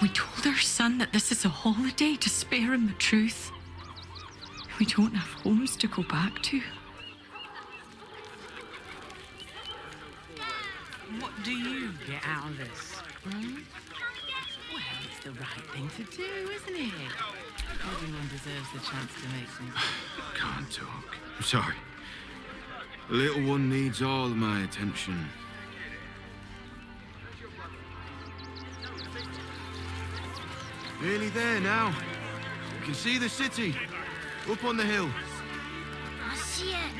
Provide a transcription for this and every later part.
We told our son that this is a holiday to spare him the truth. We don't have homes to go back to. What do you get out of this? Well, it's the right thing to do, isn't it? Everyone deserves the chance to make some... Can't talk. I'm sorry. The little one needs all of my attention. Nearly there now. You can see the city. Up on the hill. I see it.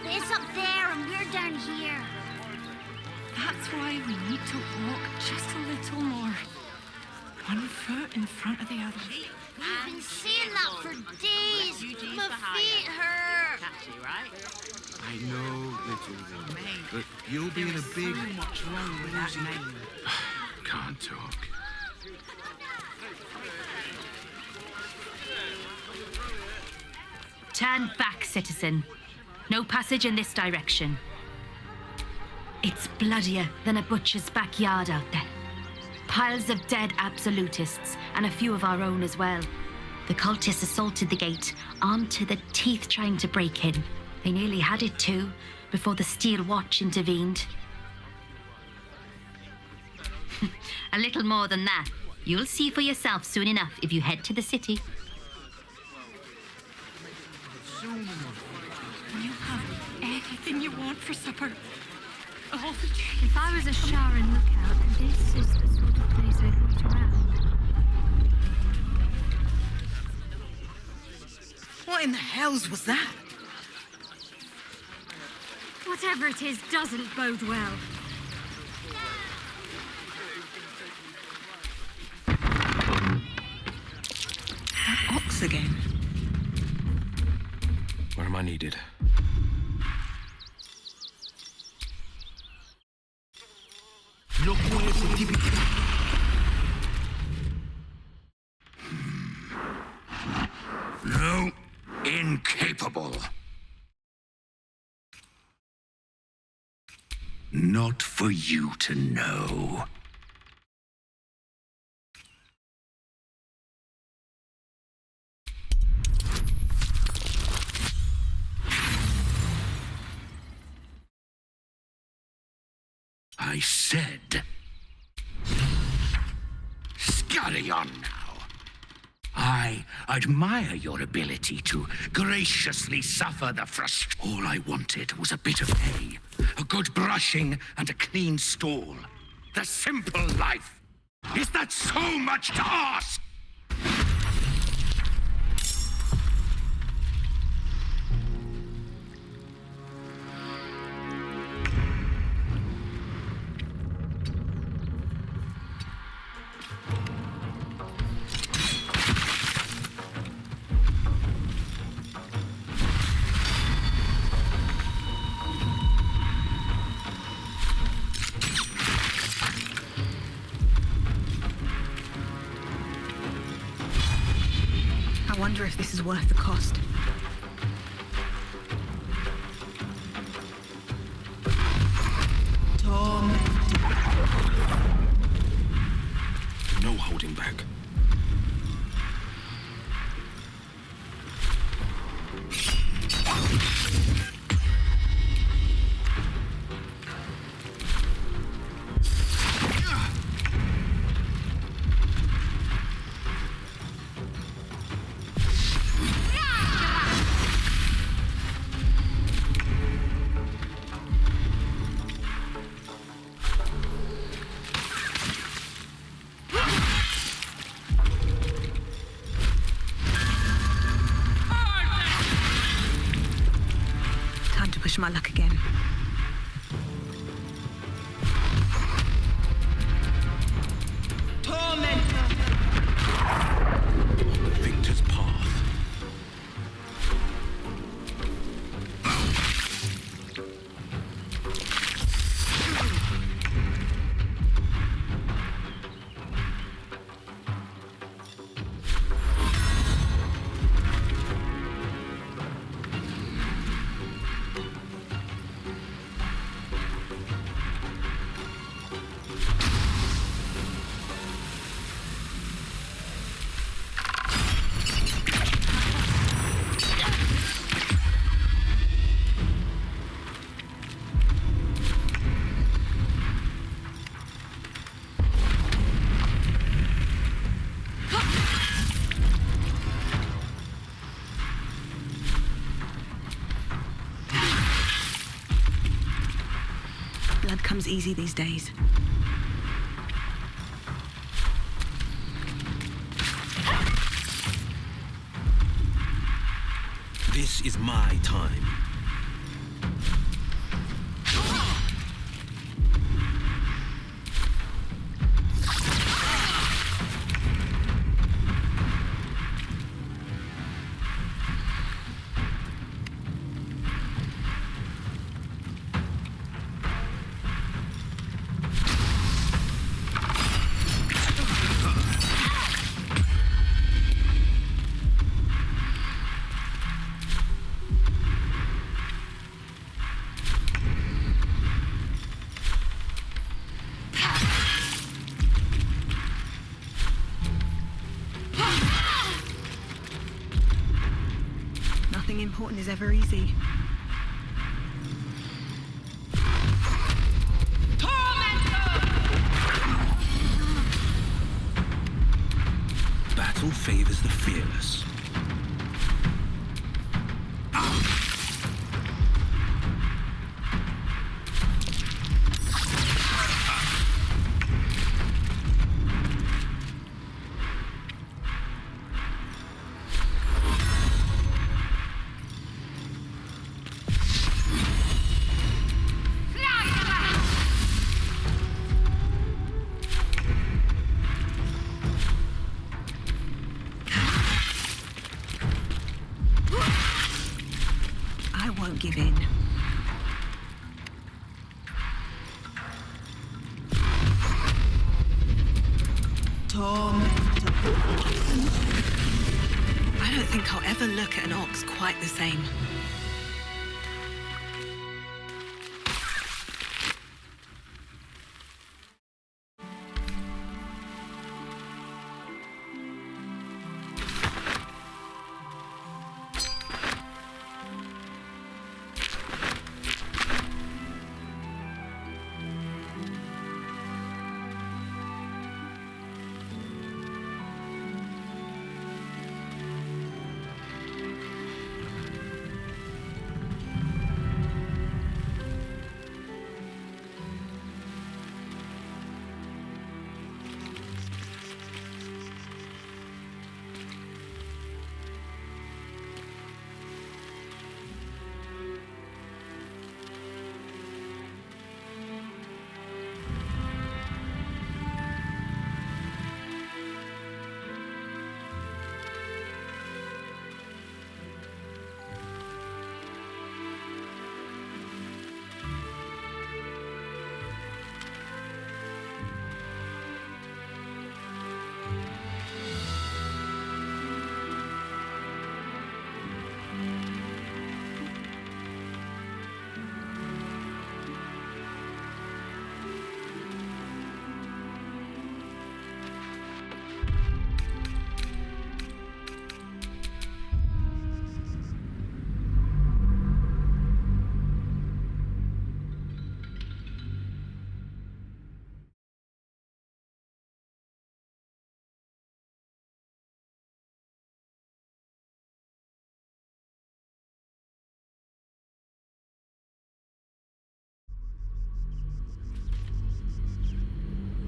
It's up there and we're down here. That's why we need to walk just a little more. One foot in front of the other. We've been seeing that for days. My feet hurt. Catchy, right? I know, little one. Mate, But you'll be in a big... so much wrong with that name. Can't talk. Turn back, citizen. No passage in this direction. It's bloodier than a butcher's backyard out there. Piles of dead absolutists, and a few of our own as well. The cultists assaulted the gate, armed to the teeth trying to break in. They nearly had it too, before the Steel Watch intervened. A little more than that. You'll see for yourself soon enough if you head to the city. You have anything you want for supper. All the trees. If I was a Sharon lookout, this is the sort of place I'd wait around. What in the hells was that? Whatever it is doesn't bode well. That ox again. Where am I needed? No, incapable. Not for you to know. I said, scurry on now. I admire your ability to graciously suffer the frustration. All I wanted was a bit of hay, a good brushing, and a clean stall. The simple life. Is that so much to ask? I wonder if this is worth the cost. No holding back. Time to push my luck again. Victor's path. comes easy these days. This is my time. Nothing important is ever easy. Battle favors the fearless. I won't give in. I don't think I'll ever look at an ox quite the same.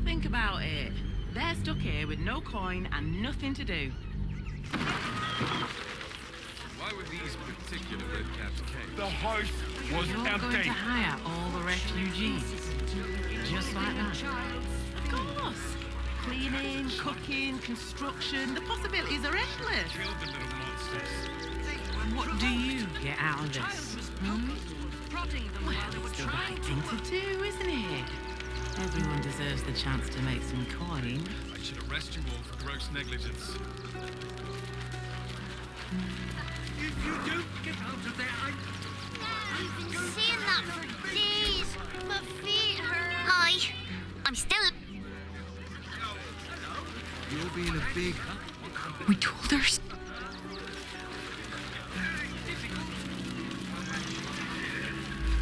Think about it. They're stuck here with no coin and nothing to do. Why were these particular red caps caged? The house was You're going to hire all the refugees. Just like that. Of course. Cleaning, cooking, construction. The possibilities are endless. Kill the little monsters. What do you get out of this? Well, it's the right thing to do, isn't it? Everyone deserves the chance to make some coin. I should arrest you all for gross negligence. If you don't get out of there, I've been seeing that for days. My feet hurt. Hi. I'm still... You're being a big... We told her.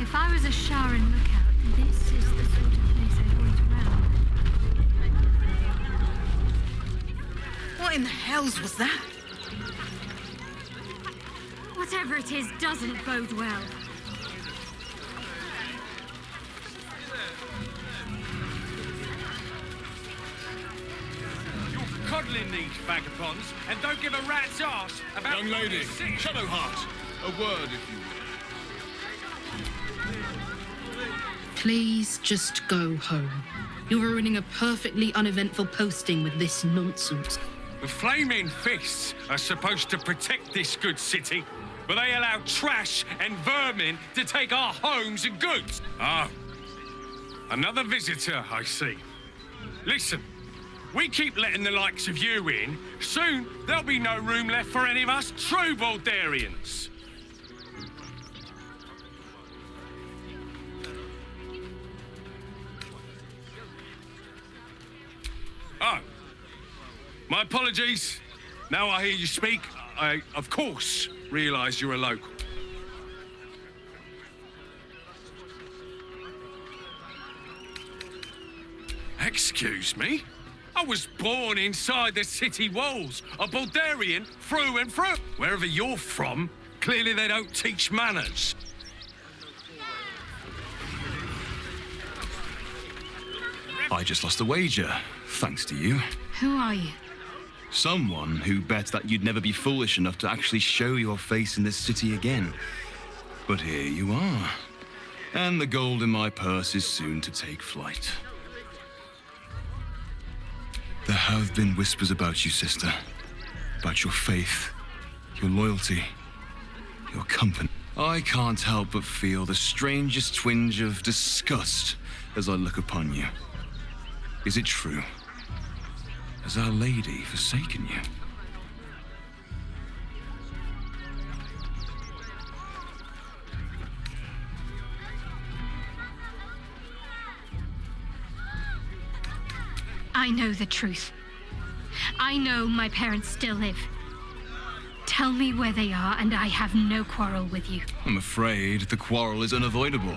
If I was a Sharon lookout, this is the sort of place I'd wait around. What in the hells was that? Whatever it is doesn't bode well. coddling these vagabonds and don't give a rat's ass about... Young lady, sick. Shadowheart, a word if you will. Please just go home. You're ruining a perfectly uneventful posting with this nonsense. The Flaming Fists are supposed to protect this good city, but they allow trash and vermin to take our homes and goods. Ah, another visitor, I see. Listen, we keep letting the likes of you in. Soon, there'll be no room left for any of us true Baldurians. Oh, my apologies. Now I hear you speak, I, of course, realise you're a local. Excuse me? I was born inside the city walls, a Baldurian through and through. Wherever you're from, clearly they don't teach manners. I just lost a wager, thanks to you. Who are you? Someone who bet that you'd never be foolish enough to actually show your face in this city again. But here you are. And the gold in my purse is soon to take flight. There have been whispers about you, sister. About your faith, your loyalty, your company. I can't help but feel the strangest twinge of disgust as I look upon you. Is it true? Has Our Lady forsaken you? I know the truth. I know my parents still live. Tell me where they are, and I have no quarrel with you. I'm afraid the quarrel is unavoidable.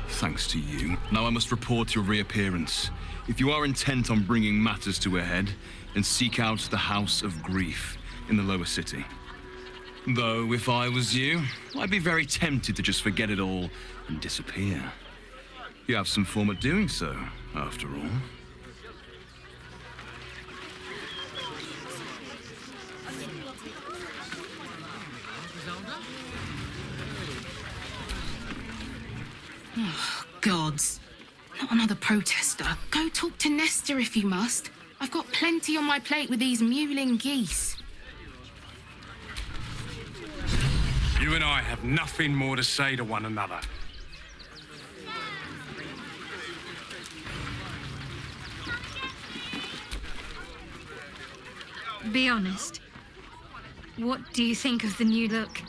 Thanks to you. Now I must report your reappearance. If you are intent on bringing matters to a head, then seek out the House of Grief in the lower city. Though, if I was you, I'd be very tempted to just forget it all and disappear. You have some form of doing so, after all. Oh, gods. Not another protester. Go talk to Nesta if you must. I've got plenty on my plate with these mewling geese. You and I have nothing more to say to one another. Be honest. What do you think of the new look?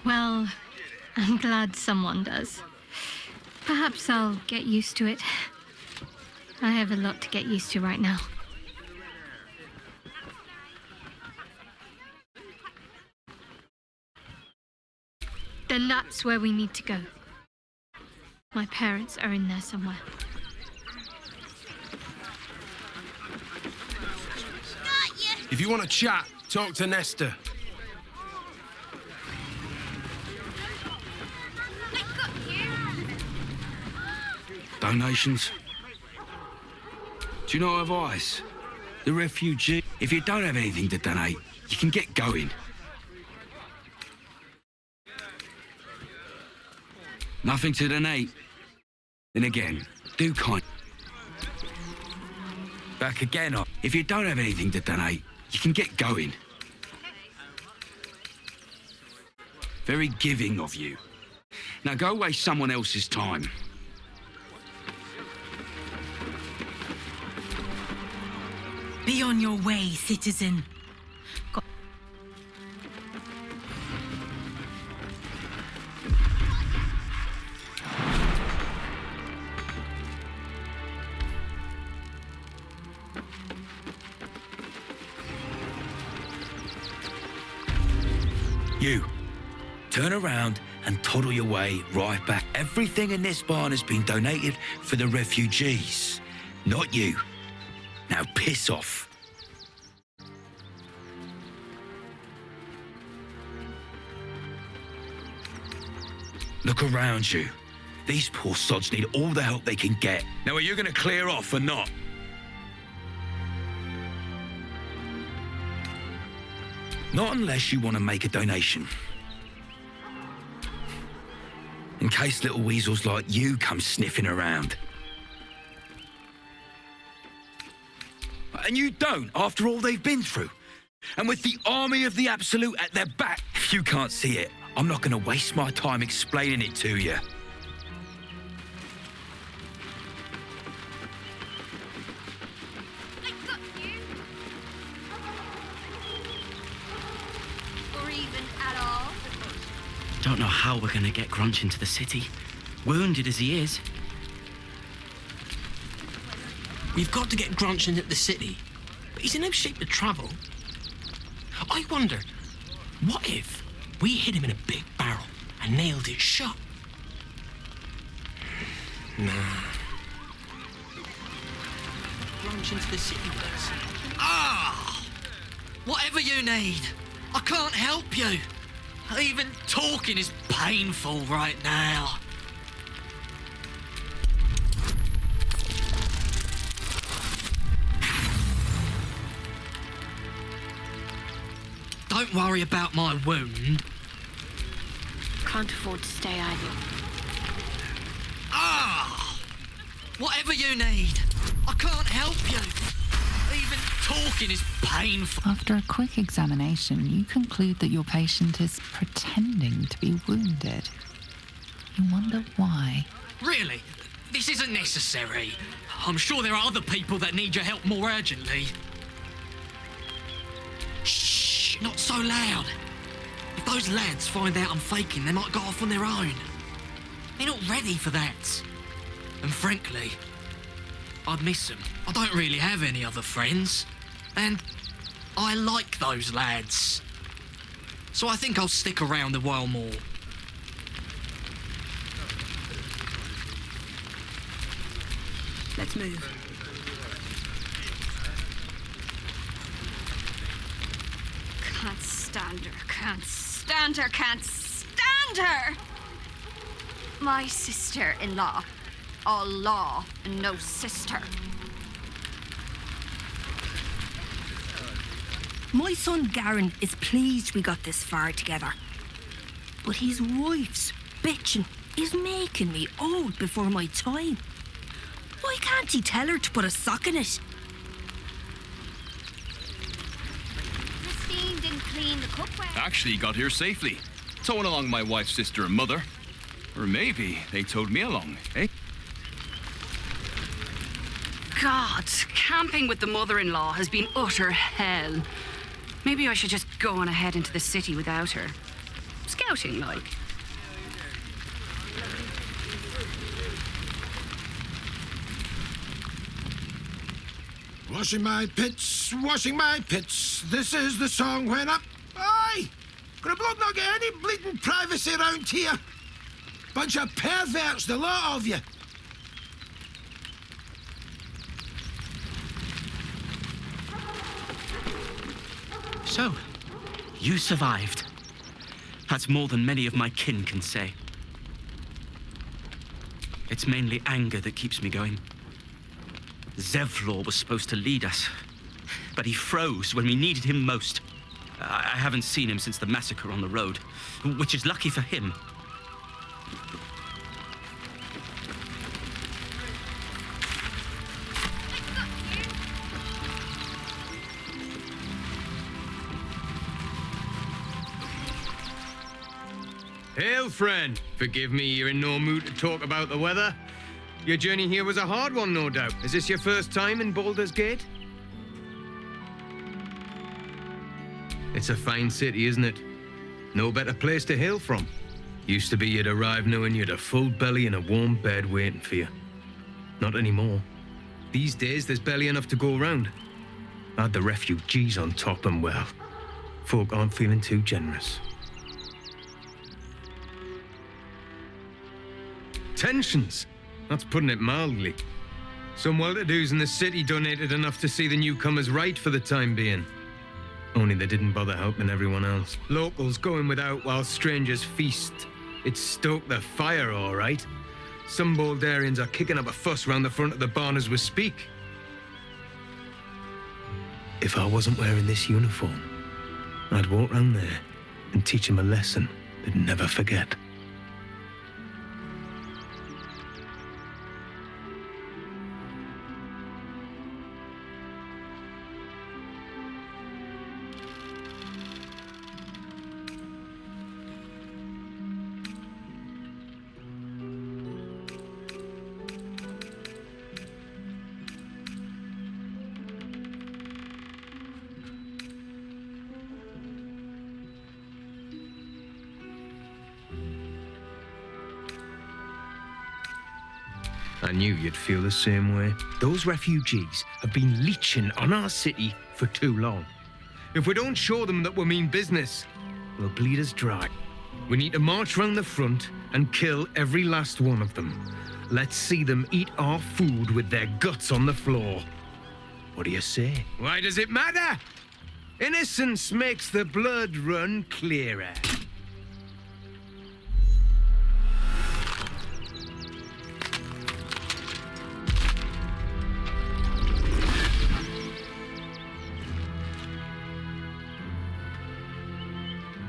Well, I'm glad someone does. Perhaps I'll get used to it. I have a lot to get used to right now. Then that's where we need to go. My parents are in there somewhere. If you want to chat, talk to Nesta. Donations? Do you know advice? The refugee. If you don't have anything to donate, you can get going. Nothing to donate? Then again, do kind. Back again. If you don't have anything to donate, you can get going. Very giving of you. Now go waste someone else's time. Be on your way, citizen. You, turn around and toddle your way right back. Everything in this barn has been donated for the refugees, not you. Now piss off. Look around you. These poor sods need all the help they can get. Now, are you going to clear off or not? Not unless you want to make a donation. In case little weasels like you come sniffing around. And you don't, after all they've been through. And with the army of the Absolute at their back. If you can't see it, I'm not going to waste my time explaining it to you. Or even at all. Don't know how we're gonna get Grunch into the city, wounded as he is. We've got to get Grunch into the city, but he's in no shape to travel. I wonder, what if we hit him in a big barrel and nailed it shut? Nah. Grunch into the city with us. Ah! Whatever you need, I can't help you. Even talking is painful right now. Don't worry about my wound. Can't afford to stay idle. Ah! Whatever you need, I can't help you. Even talking is painful. After a quick examination, you conclude that your patient is pretending to be wounded. You wonder why. Really? This isn't necessary. I'm sure there are other people that need your help more urgently. Shh, not so loud. If those lads find out I'm faking, they might go off on their own. They're not ready for that. And frankly, I'd miss them. I don't really have any other friends. And I like those lads. So I think I'll stick around a while more. Let's move. Can't stand her, can't stand her, can't stand her! My sister-in-law. All law and no sister. My son Garen is pleased we got this far together. But his wife's bitching is making me old before my time. Why can't he tell her to put a sock in it? Christine didn't clean the cookware. Actually got here safely. Towing along my wife's sister and mother. Or maybe they towed me along, eh? God, camping with the mother-in-law has been utter hell. Maybe I should just go on ahead into the city without her. Scouting, like. Washing my pits, washing my pits. This is the song when up. Aye! Could a bloke not get any bleeding privacy around here? Bunch of perverts, the lot of you. So, you survived. That's more than many of my kin can say. It's mainly anger that keeps me going. Zevlor was supposed to lead us, but he froze when we needed him most. I haven't seen him since the massacre on the road, which is lucky for him. Hail, friend. Forgive me, you're in no mood to talk about the weather. Your journey here was a hard one, no doubt. Is this your first time in Baldur's Gate? It's a fine city, isn't it? No better place to hail from. Used to be you'd arrive knowing you'd a full belly and a warm bed waiting for you. Not anymore. These days, there's barely enough to go around. Add the refugees on top and, well, folk aren't feeling too generous. Tensions. That's putting it mildly. Some well-to-dos in the city donated enough to see the newcomers right for the time being. Only they didn't bother helping everyone else. Locals going without while strangers feast. It stoked the fire, all right. Some Baldurians are kicking up a fuss round the front of the barn as we speak. If I wasn't wearing this uniform, I'd walk round there and teach him a lesson they'd never forget. I knew you'd feel the same way. Those refugees have been leeching on our city for too long. If we don't show them that we mean business, they'll bleed us dry. We need to march round the front and kill every last one of them. Let's see them eat our food with their guts on the floor. What do you say? Why does it matter? Innocence makes the blood run clearer.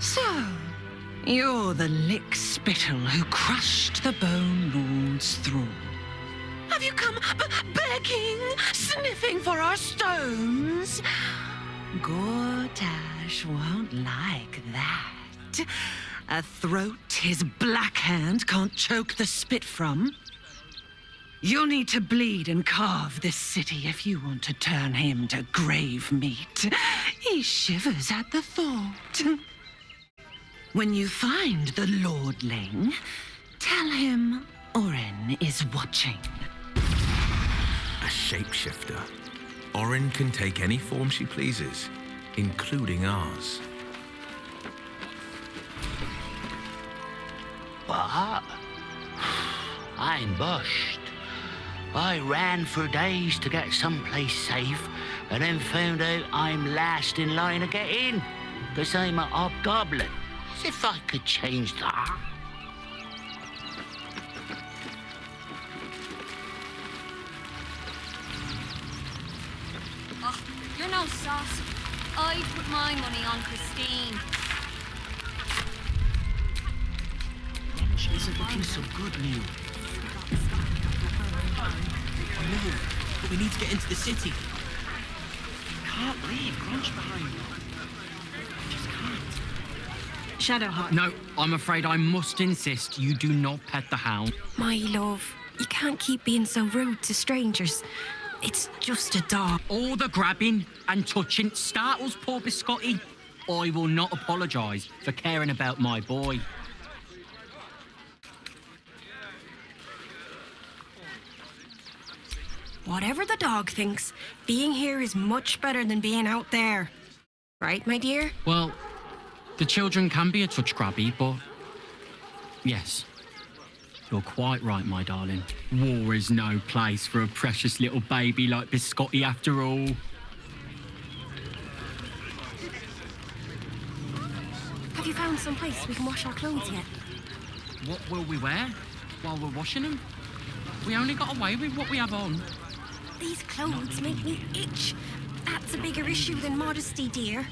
So, you're the lick-spittle who crushed the Bone Lord's thrall. Have you come begging, sniffing for our stones? Gortash won't like that. A throat his black hand can't choke the spit from. You'll need to bleed and carve this city if you want to turn him to grave meat. He shivers at the thought. When you find the Lordling, tell him Orin is watching. A shapeshifter. Orin can take any form she pleases, including ours. What? I'm bushed. I ran for days to get someplace safe, and then found out I'm last in line to get in, because I'm a hobgoblin. As if I could change that. Oh, you're no sauce. I'd put my money on Christine. She isn't looking so good, Neil. I know, but we need to get into the city. Can't leave Grunch behind. Just can't. Shadowheart. No, I'm afraid I must insist you do not pet the hound. My love, you can't keep being so rude to strangers. It's just a dog. All the grabbing and touching startles poor Biscotti. I will not apologise for caring about my boy. Whatever the dog thinks, being here is much better than being out there. Right, my dear? Well, the children can be a touch grabby, but yes, you're quite right, my darling. War is no place for a precious little baby like Biscotti after all. Have you found some place we can wash our clothes yet? What will we wear while we're washing them? We only got away with what we have on. These clothes make me itch. That's a bigger issue than modesty, dear.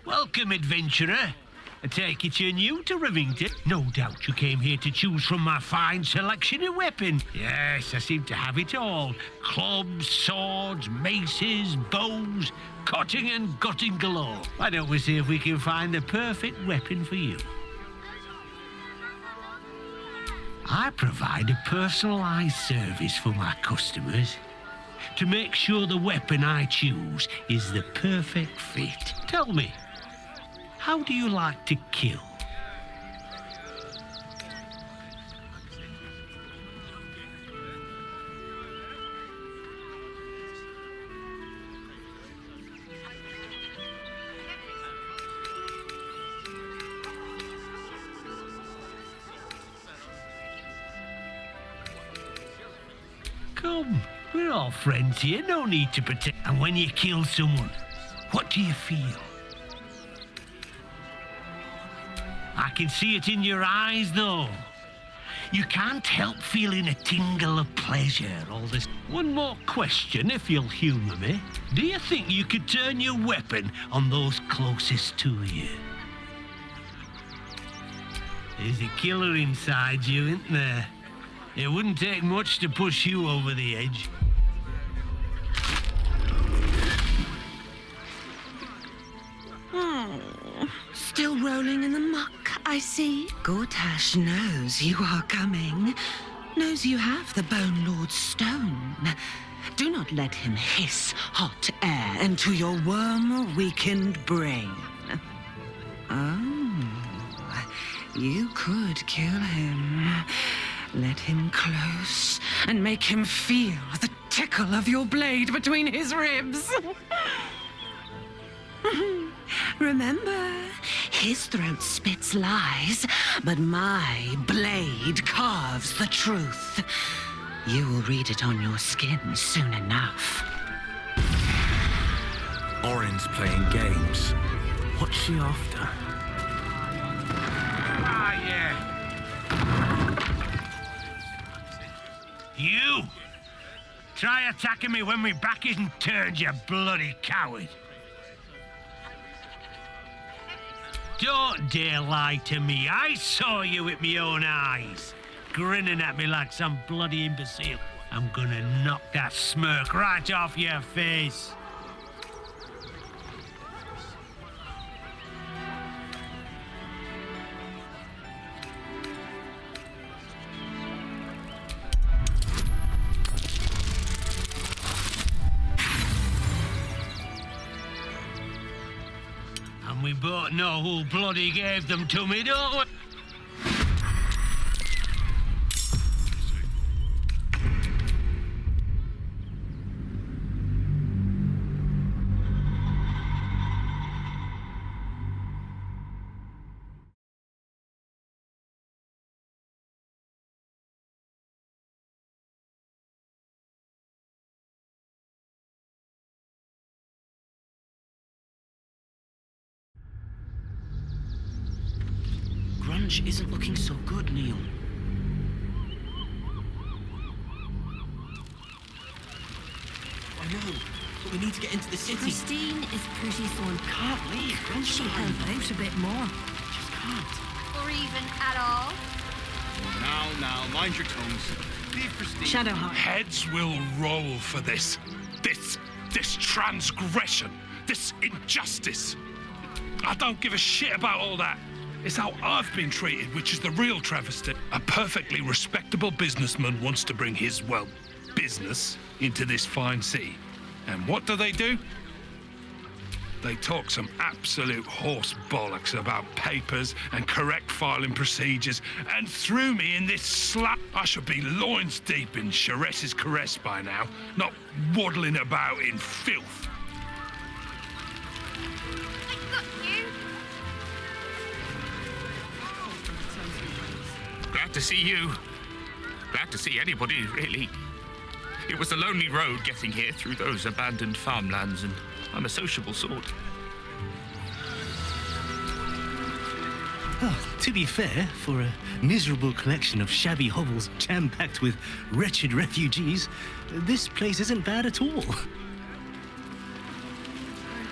Welcome, adventurer. I take it you're new to Rivington. No doubt you came here to choose from my fine selection of weapons. Yes, I seem to have it all. Clubs, swords, maces, bows, cutting and gutting galore. Why don't we see if we can find the perfect weapon for you? I provide a personalized service for my customers to make sure the weapon I choose is the perfect fit. Tell me, how do you like to kill? Come, we're all friends here, no need to pretend. And when you kill someone, what do you feel? I can see it in your eyes, though. You can't help feeling a tingle of pleasure all this. One more question, if you'll humour me. Do you think you could turn your weapon on those closest to you? There's a killer inside you, isn't there? It wouldn't take much to push you over the edge. Still rolling in the muck, I see. Gortash knows you are coming. Knows you have the Bone Lord's stone. Do not let him hiss hot air into your worm-weakened brain. Oh, you could kill him. Let him close and make him feel the tickle of your blade between his ribs. Remember, his throat spits lies, but my blade carves the truth. You will read it on your skin soon enough. Orin's playing games. What's she after? Ah, yeah. You! Try attacking me when my back isn't turned, you bloody coward. Don't dare lie to me. I saw you with my own eyes, grinning at me like some bloody imbecile. I'm gonna knock that smirk right off your face. And we both know who bloody gave them to me, don't we? Grunge isn't looking so good, Neil. I know, but we need to get into the city. Christine is pretty full. Can't leave. Grunge She help out a bit more. Just can't. Or even at all. Now, mind your tongues. Leave Christine. Shadowheart. Heads will roll for this. This transgression. This injustice. I don't give a shit about all that. It's how I've been treated, which is the real travesty. A perfectly respectable businessman wants to bring his, well, business into this fine city. And what do? They talk some absolute horse bollocks about papers and correct filing procedures, and threw me in this slap. I should be loins deep in Chares's caress by now, not waddling about in filth. Glad to see you. Glad to see anybody, really. It was a lonely road getting here through those abandoned farmlands, and I'm a sociable sort. Oh, to be fair, for a miserable collection of shabby hovels jam-packed with wretched refugees, this place isn't bad at all.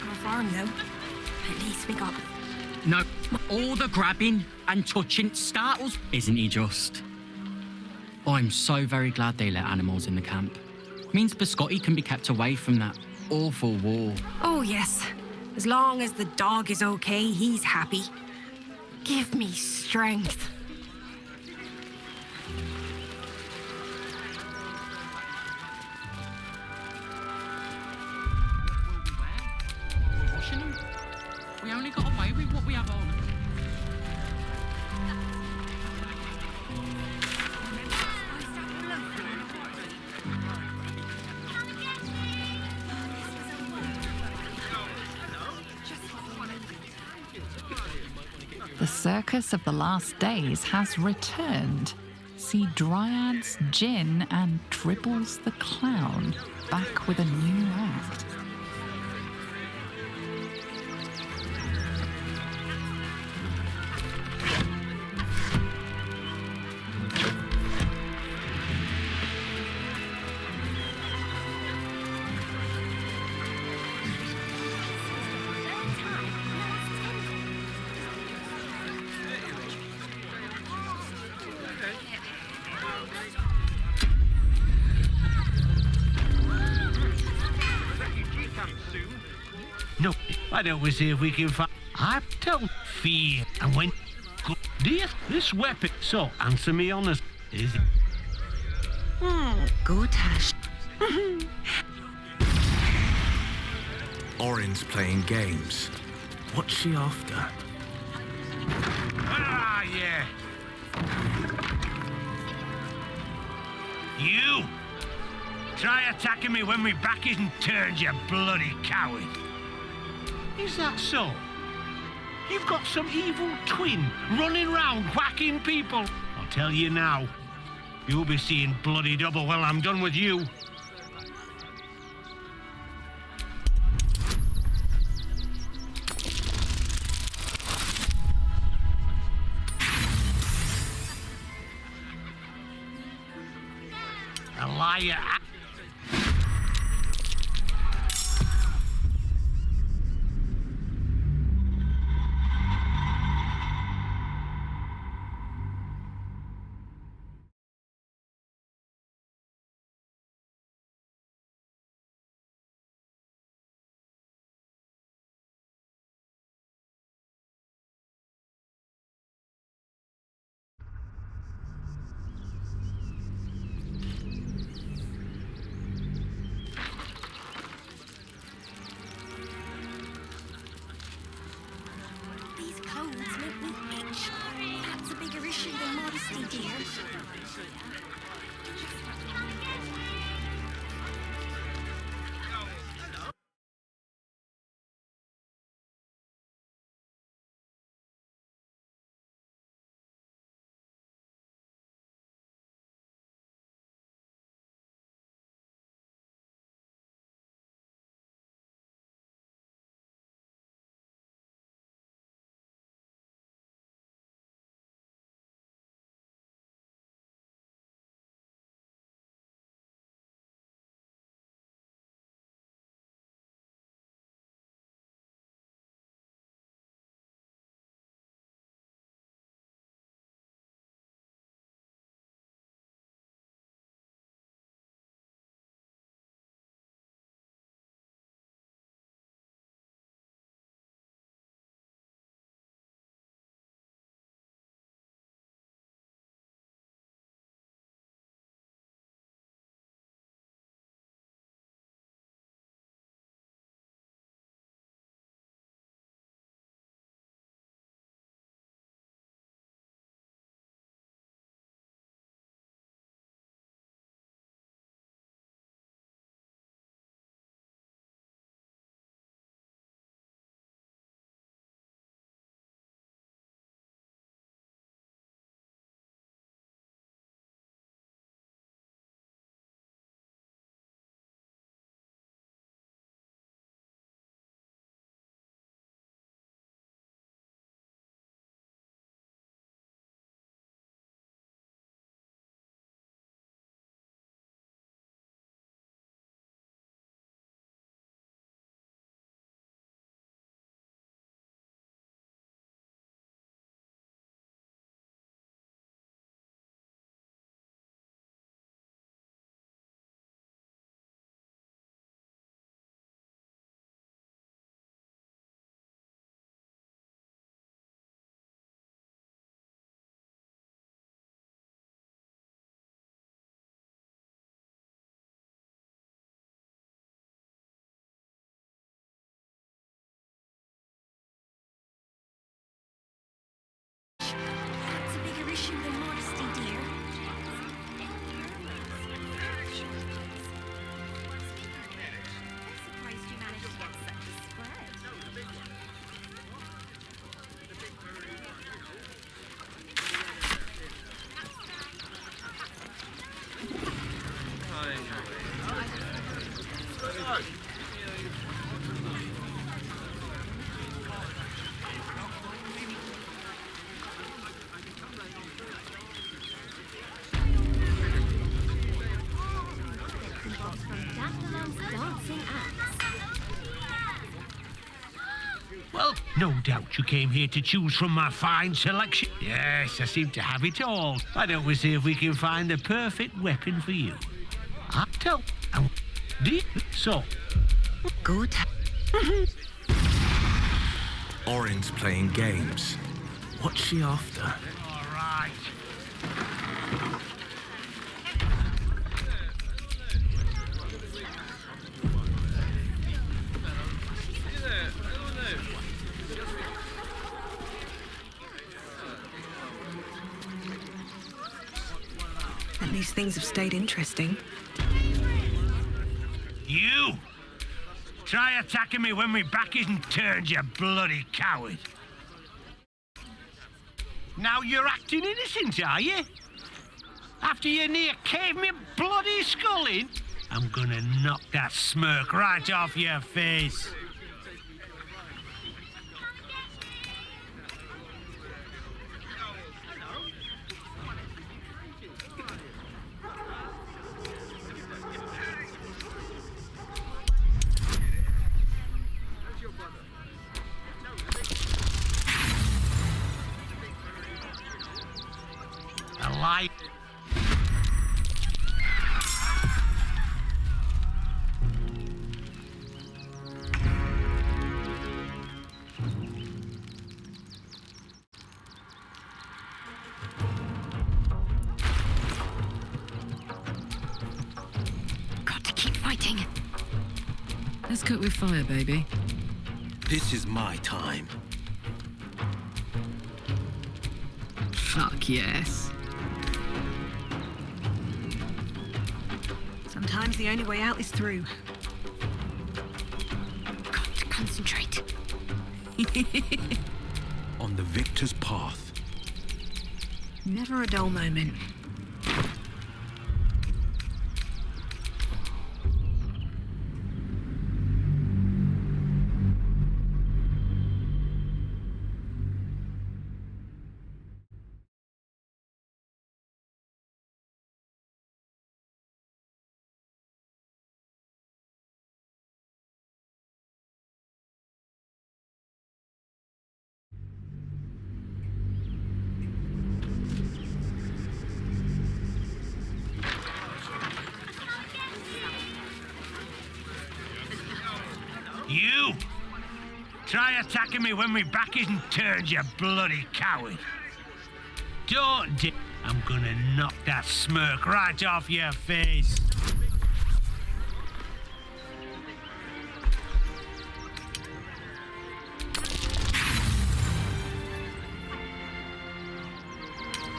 Our farm, though. At least we got... No, all the grabbing and touching startles. Isn't he just? I'm so very glad they let animals in the camp. Means Biscotti can be kept away from that awful war. Oh, yes. As long as the dog is okay, he's happy. Give me strength. Washing them? We only got away with what we have on. The circus of the last days has returned. See Dryads, Gin, and Dribbles the Clown back with a new act. No, why don't we see if we can find... I don't fear. And when... This weapon... So, answer me honest. Is it... Go, Tash. Orin's playing games. What's she after? Ah, yeah. You! Try attacking me when my back isn't turned, you bloody coward. Is that so? You've got some evil twin running round whacking people. I'll tell you now, you'll be seeing bloody double when I'm done with you. A liar. These clothes make me itch. That's a bigger issue than modesty, dear. No doubt you came here to choose from my fine selection. Yes, I seem to have it all. Why don't we see if we can find the perfect weapon for you? So. Good. Orin's playing games. What's she after? All right. At least things have stayed interesting. You! Try attacking me when my back isn't turned, you bloody coward! Now you're acting innocent, are you? After you near caved me bloody skull in? I'm gonna knock that smirk right off your face. A lie. Got to keep fighting. Let's cook with fire, baby. This is my time. Fuck yes. Sometimes the only way out is through. Got to concentrate. On the victor's path. Never a dull moment. You! Try attacking me when my back isn't turned, you bloody coward. Don't do... I'm gonna knock that smirk right off your face.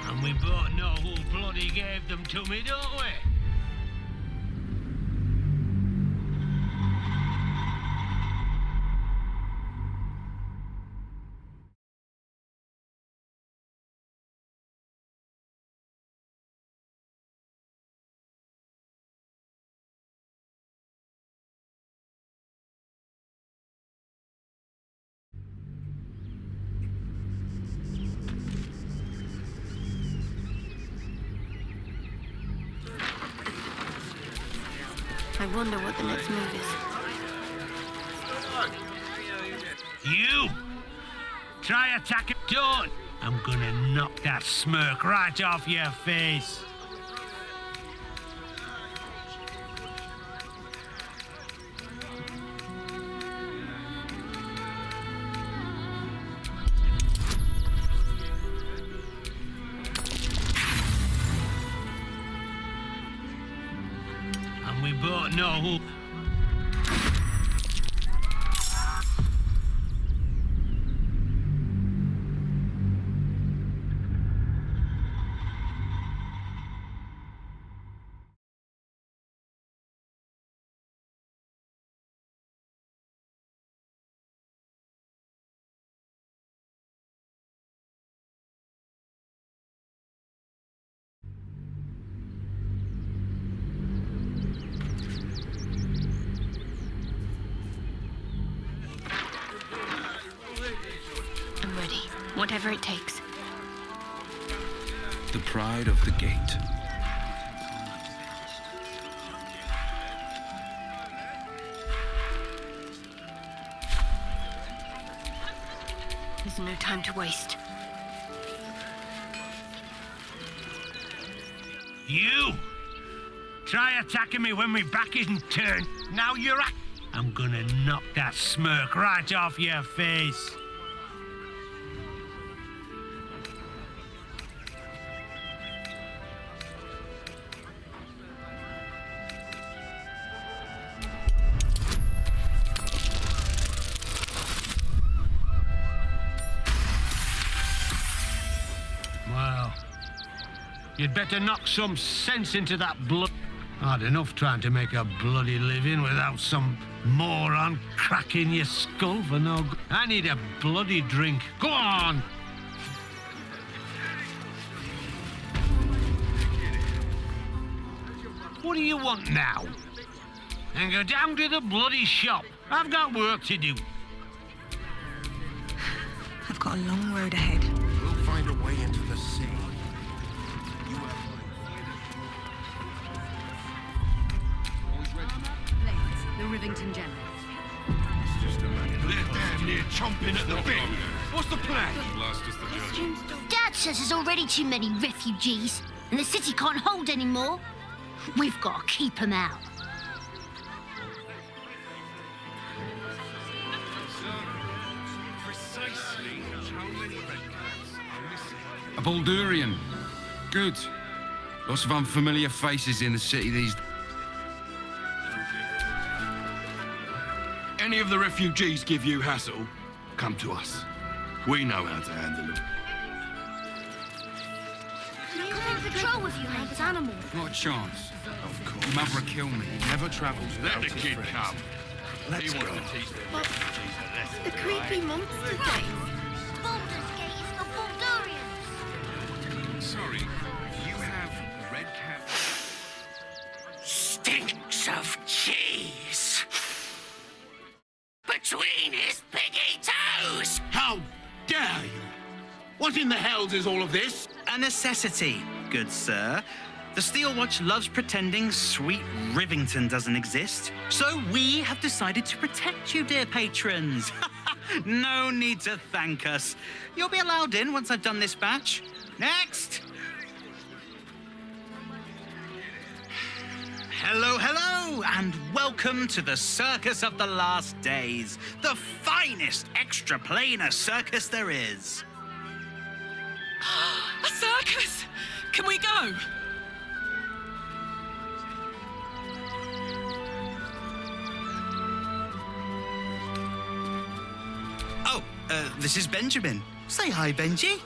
And we both know who bloody gave them to me, don't we? I wonder what the next move is. You! Try attacking... Don't! I'm gonna knock that smirk right off your face. And we both know who... I'm ready. Whatever it takes. The pride of the gate. There's no time to waste. You! Try attacking me when my back isn't turned. Now you're at... I'm gonna knock that smirk right off your face. Well, you'd better knock some sense into that blood. Hard enough trying to make a bloody living without some moron cracking your skull for no good. I need a bloody drink. Go on! What do you want now? And go down to the bloody shop. I've got work to do. I've got a long road ahead. We'll find a way into the sea. The Rivington General. It's just a man. They're damn near chomping at the bit. What's the plan? Dad says there's already too many refugees, and the city can't hold any more. We've got to keep them out. Precisely how many redcaps are missing? A Baldurian. Good. Lots of unfamiliar faces in the city these days. Any of the refugees give you hassle, come to us. We know how to handle them. Come on patrol with you, mate. Animals. Not a chance. Of course. Your mother will kill me. He never travels without Let the his kid friends. come. Let's He go. wants to teach the refugees a lesson. The creepy monster thing. Baldur's Gate is for Baldurians. Sorry, you have redcap. Stinks of cheese between his piggy toes. How dare you? What in the hells is all of this? A necessity, good sir. The Steel Watch loves pretending sweet Rivington doesn't exist. So we have decided to protect you, dear patrons. No need to thank us. You'll be allowed in once I've done this batch. Next! Hello, hello, and welcome to the Circus of the Last Days, the finest extra-planar circus there is. A circus! Can we go? Oh, this is Benjamin. Say hi, Benji.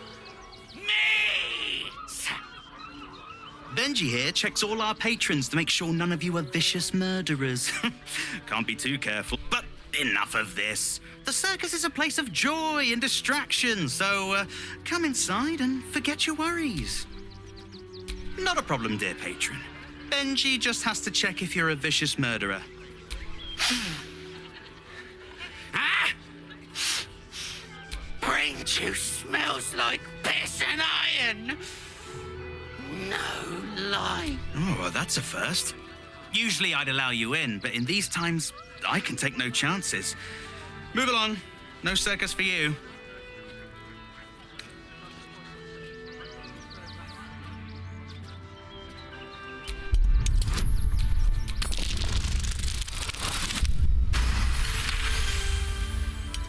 Benji here checks all our patrons to make sure none of you are vicious murderers. Can't be too careful. But enough of this. The circus is a place of joy and distraction, so come inside and forget your worries. Not a problem, dear patron. Benji just has to check if you're a vicious murderer. Brain juice smells like piss and iron. No lie. Oh, well, that's a first. Usually I'd allow you in, but in these times, I can take no chances. Move along. No circus for you.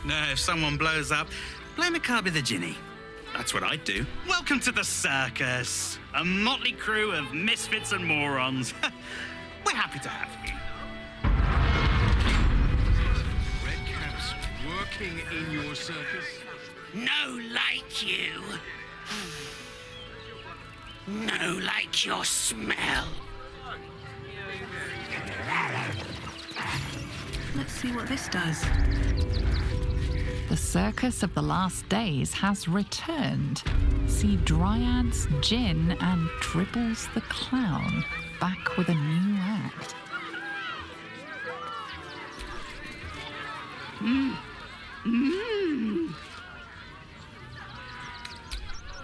No, if someone blows up, blame Akabi the Ginny. That's what I'd do. Welcome to the circus. A motley crew of misfits and morons. We're happy to have you. Redcaps working in your circus? No like you. No like your smell. Let's see what this does. The Circus of the Last Days has returned. See Dryads, Jin, and Dribbles the Clown back with a new act. Mm. Mm.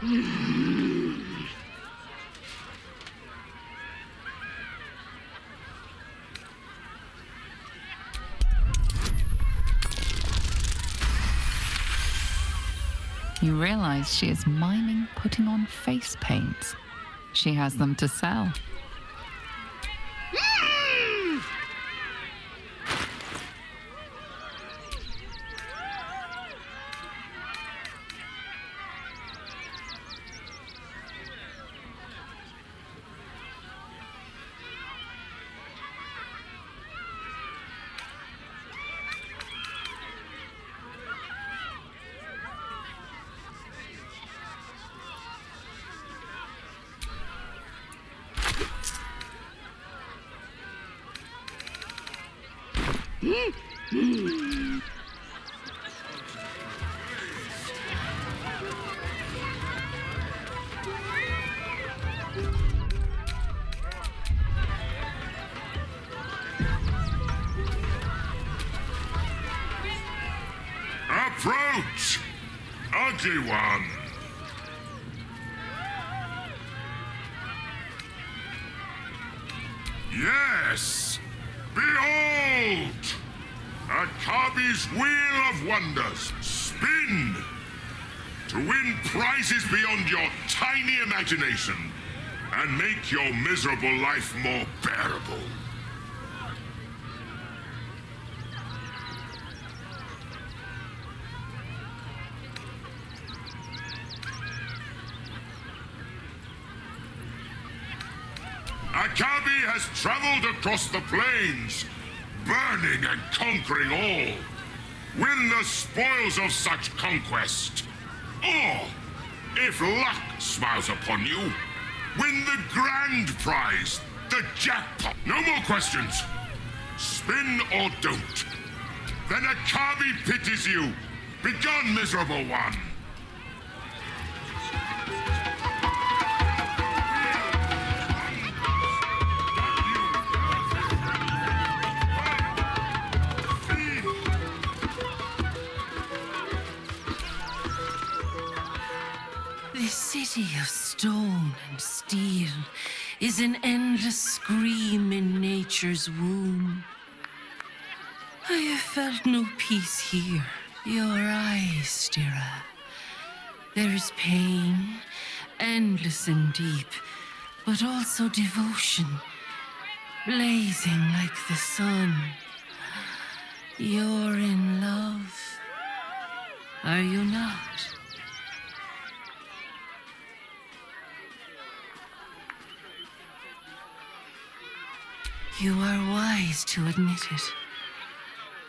Mm. even realize she is miming putting on face paint. She has them to sell. Approach, ugly one. Yes, behold, Akabi's Wheel of Wonders. Spin to win prizes beyond your tiny imagination and make your miserable life more bearable. Akabi has traveled across the plains, burning and conquering all. Win the spoils of such conquest. Or, if luck smiles upon you, win the grand prize, the jackpot. No more questions. Spin or don't. Then Akabi pities you. Begone, miserable one. This city of stone and steel is an endless scream in nature's womb. I have felt no peace here. Your eyes, Stira. There is pain, endless and deep, but also devotion, blazing like the sun. You're in love, are you not? You are wise to admit it.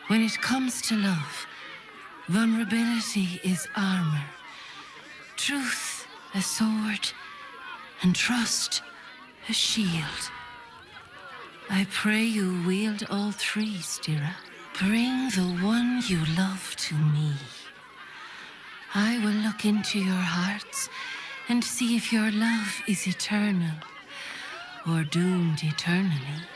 When it comes to love, vulnerability is armor, truth a sword, and trust a shield. I pray you wield all three, Stira. Bring the one you love to me. I will look into your hearts and see if your love is eternal or doomed eternally.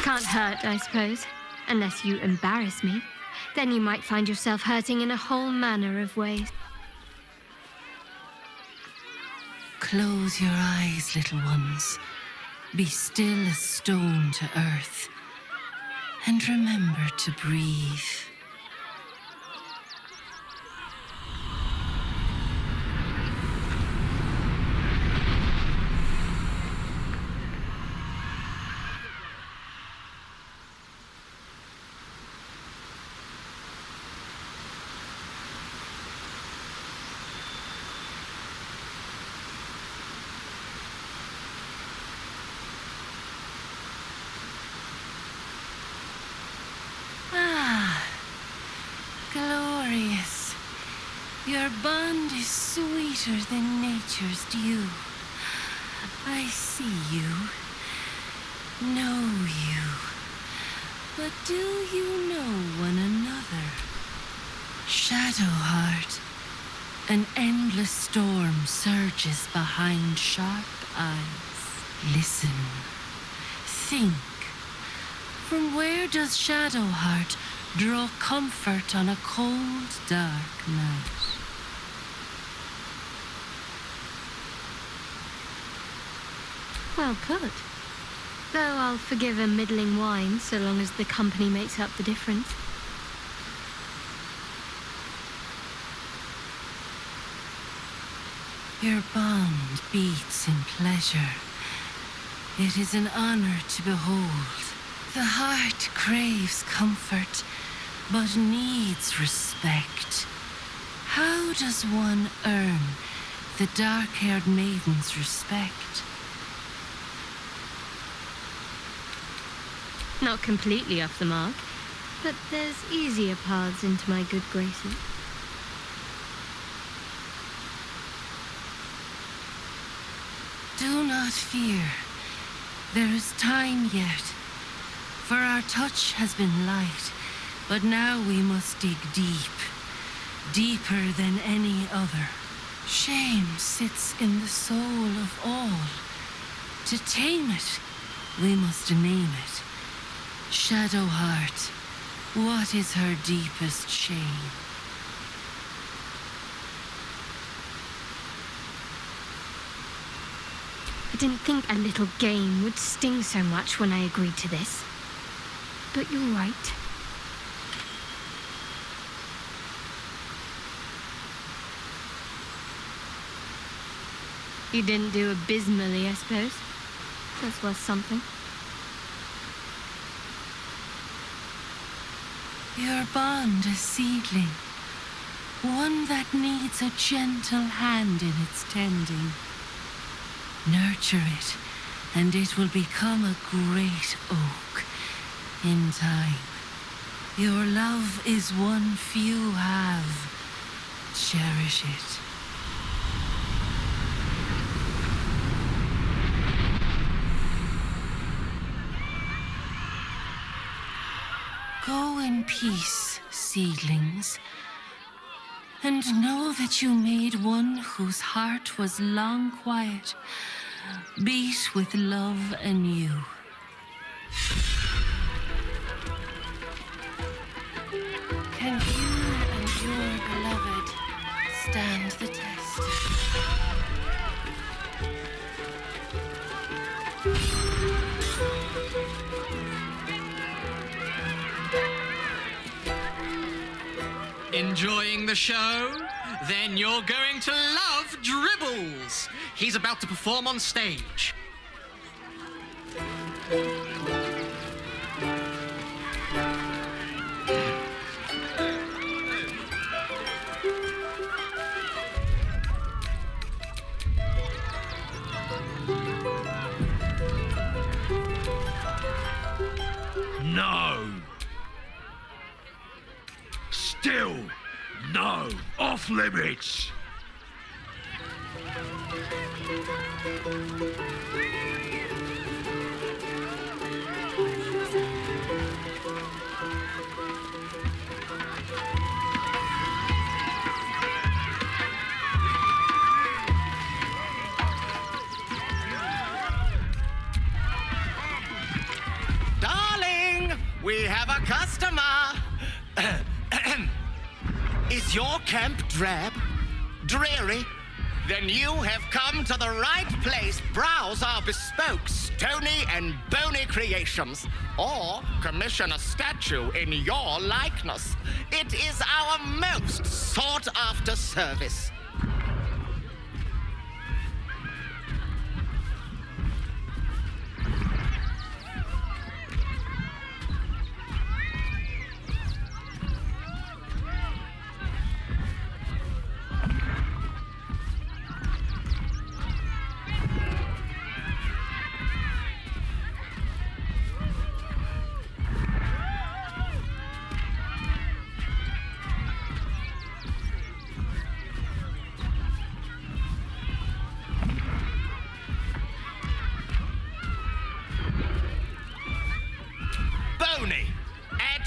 Can't hurt, I suppose, unless you embarrass me. Then you might find yourself hurting in a whole manner of ways. Close your eyes, little ones. Be still as stone to earth. And remember to breathe. Your bond is sweeter than nature's dew. I see you, know you, but do you know one another? Shadowheart, an endless storm surges behind sharp eyes. Listen, think. From where does Shadowheart draw comfort on a cold, dark night? Well put. Though I'll forgive a middling wine so long as the company makes up the difference. Your bond beats in pleasure. It is an honor to behold. The heart craves comfort, but needs respect. How does one earn the dark-haired maiden's respect? Not completely off the mark, but there's easier paths into my good graces. Do not fear. There is time yet. For our touch has been light, but now we must dig deep. Deeper than any other. Shame sits in the soul of all. To tame it, we must name it. Shadowheart, what is her deepest shame? I didn't think a little game would sting so much when I agreed to this. But you're right. You didn't do abysmally, I suppose. That's worth something. Your bond a seedling, one that needs a gentle hand in its tending. Nurture it, and it will become a great oak in time. Your love is one few have. Cherish it. Go in peace, seedlings, and know that you made one whose heart was long quiet beat with love anew. Can you and your beloved stand the test? Enjoying the show? Then you're going to love Dribbles. He's about to perform on stage. No! Still, no! Off limits! Darling, we have a customer. Is your camp drab? Dreary? Then you have come to the right place. Browse our bespoke, stony and bony creations. Or commission a statue in your likeness. It is our most sought-after service.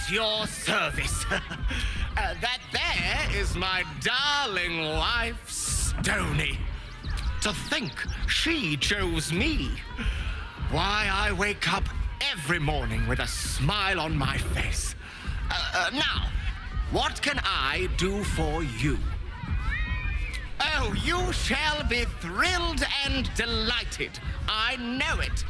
at your service. That there is my darling wife, Stony. To think she chose me. Why, I wake up every morning with a smile on my face. Now, what can I do for you? Oh, you shall be thrilled and delighted. I know it.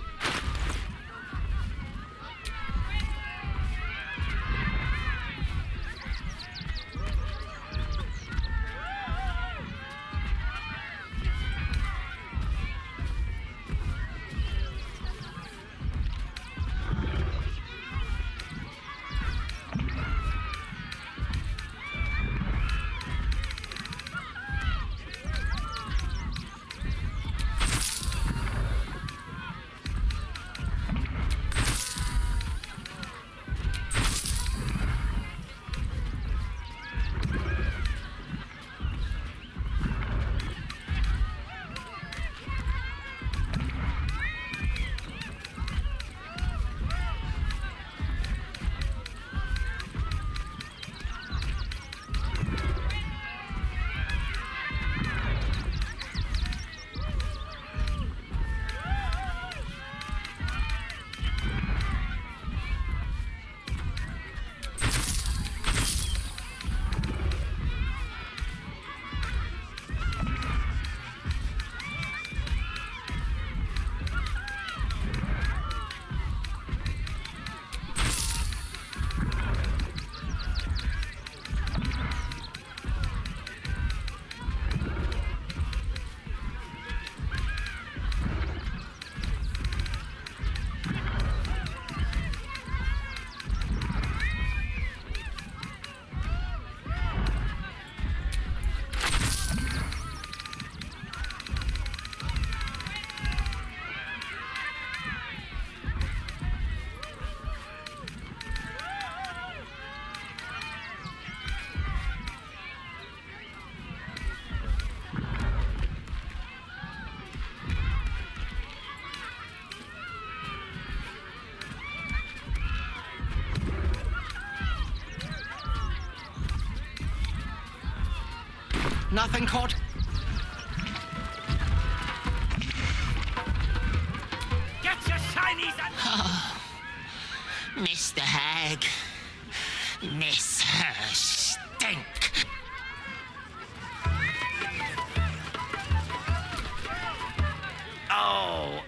Nothing caught? Get your shinies and... Oh, Mr. Hag. Miss her stink. Oh,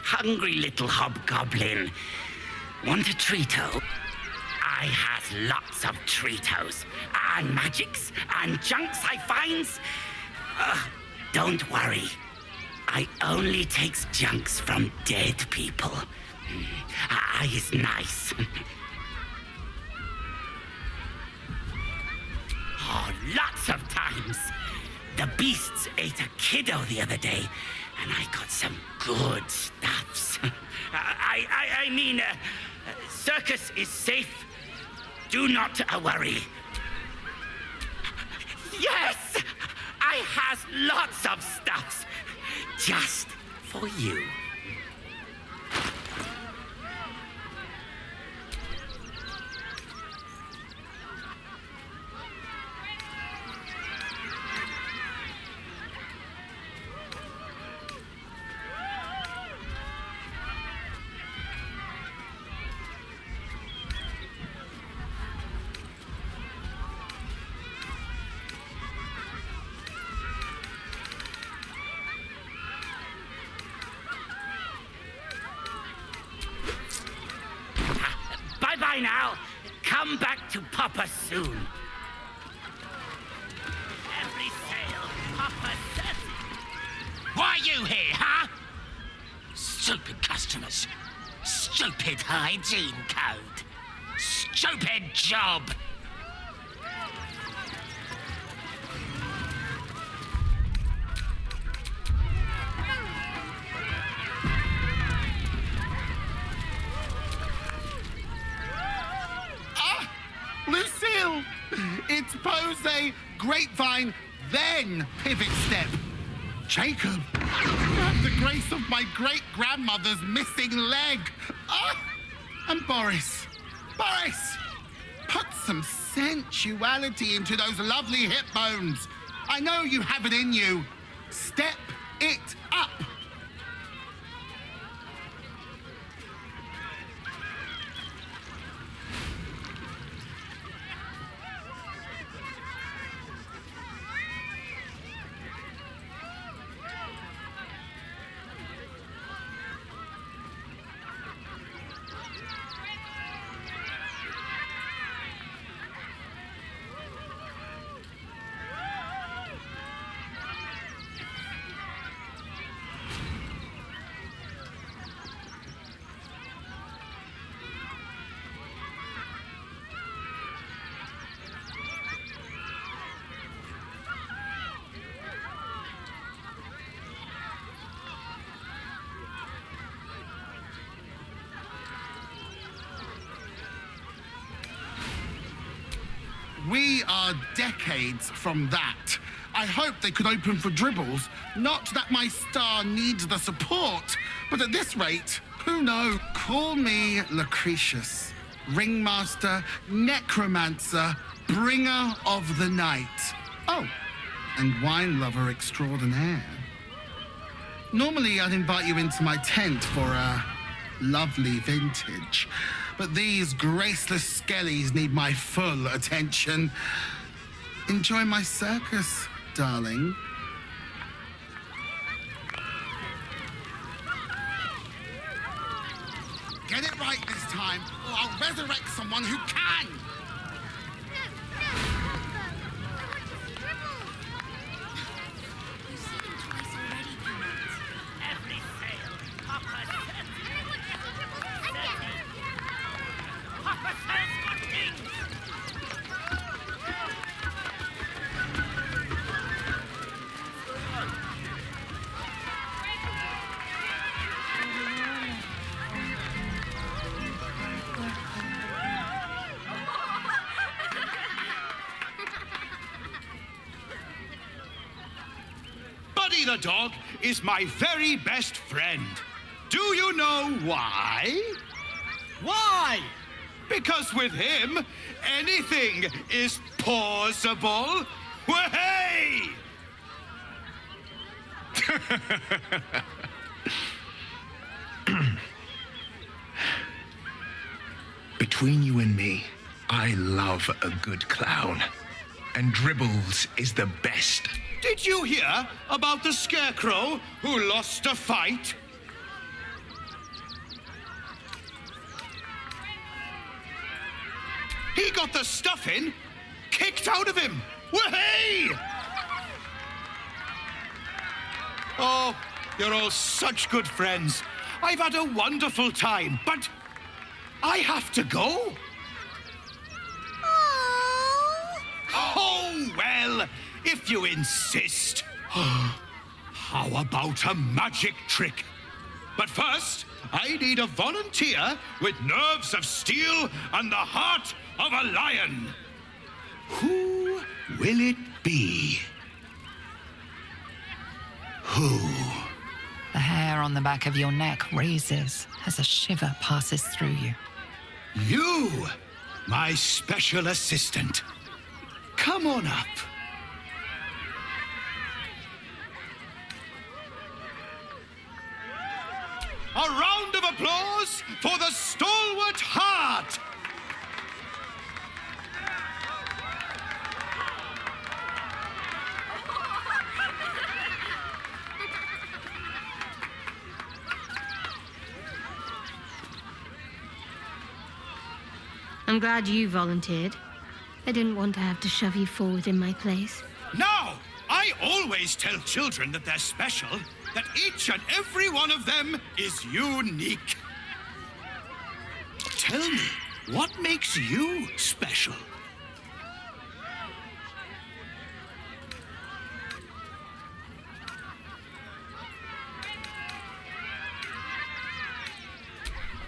hungry little hobgoblin. Want a treato? I has lots of treatos, and magics, and junks I finds. Don't worry. I only takes junks from dead people. I is nice. Oh, lots of times. The beasts ate a kiddo the other day, and I got some good stuffs. I mean, circus is safe. Do not worry. Yes! I has lots of stuffs. Just for you. Bye-bye now. Come back to Papa soon. Every sale, Papa says it. Why are you here, huh? Stupid customers. Stupid hygiene code. Stupid job. Lucille! It's pose, grapevine, then pivot step. Jacob, you have the grace of my great-grandmother's missing leg. And Boris, Boris! Put some sensuality into those lovely hip bones. I know you have it in you. Step it up. We are decades from that. I hope they could open for dribbles. Not that my star needs the support, but at this rate, who knows? Call me Lucretius, ringmaster, necromancer, bringer of the night. Oh, and wine lover extraordinaire. Normally, I'd invite you into my tent for a lovely vintage. But these graceless skellies need my full attention. Enjoy my circus, darling. Get it right this time, or I'll resurrect someone who can! Buddy the dog is my very best friend. Do you know why? Why? Because with him, anything is possible. Way! Between you and me, I love a good clown. And Dribbles is the best. Did you hear about the scarecrow who lost a fight? He got the stuffing kicked out of him. Way! Oh, you're all such good friends. I've had a wonderful time, but I have to go. Oh, well, if you insist. How about a magic trick? But first, I need a volunteer with nerves of steel and the heart of a lion. Who will it be? Who? The hair on the back of your neck raises as a shiver passes through you. You, my special assistant. Come on up. A round of applause for the stalwart heart. I'm glad you volunteered. I didn't want to have to shove you forward in my place. Now, I always tell children that they're special, that each and every one of them is unique. Tell me, what makes you special?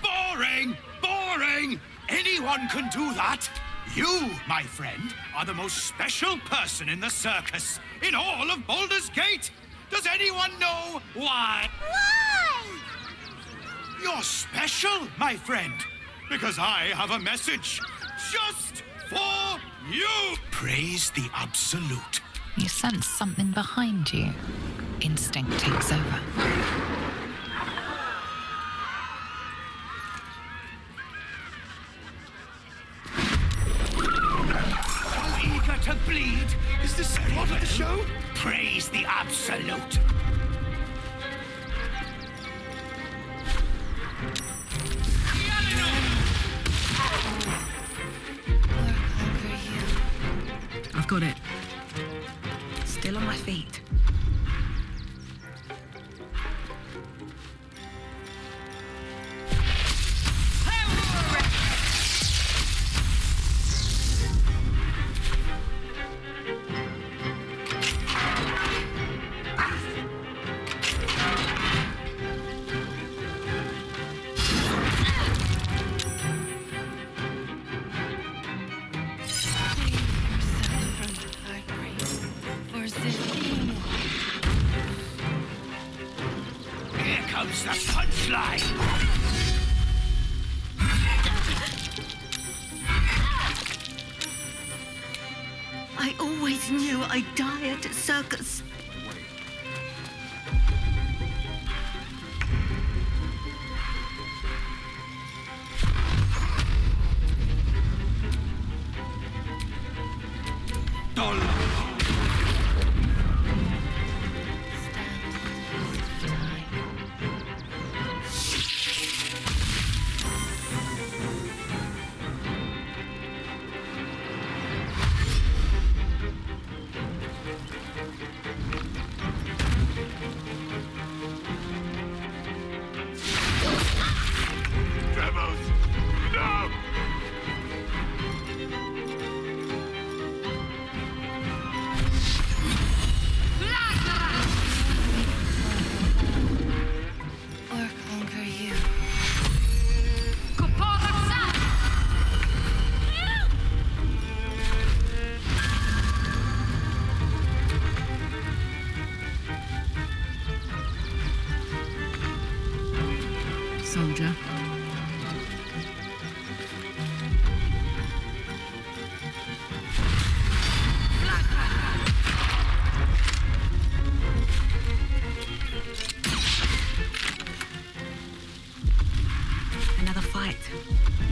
Boring! Boring! Anyone can do that. You, my friend, are the most special person in the circus, in all of Baldur's Gate. Does anyone know why? Why? You're special, my friend. because I have a message just for you. Praise the Absolute. You sense something behind you. Instinct takes over. So eager to bleed. Is this part of the show? Praise the Absolute. I've got it. Still on my feet. Here comes the punchline. I always knew I'd die at a circus. Rebels! No! Or conquer you. Soldier. Another fight.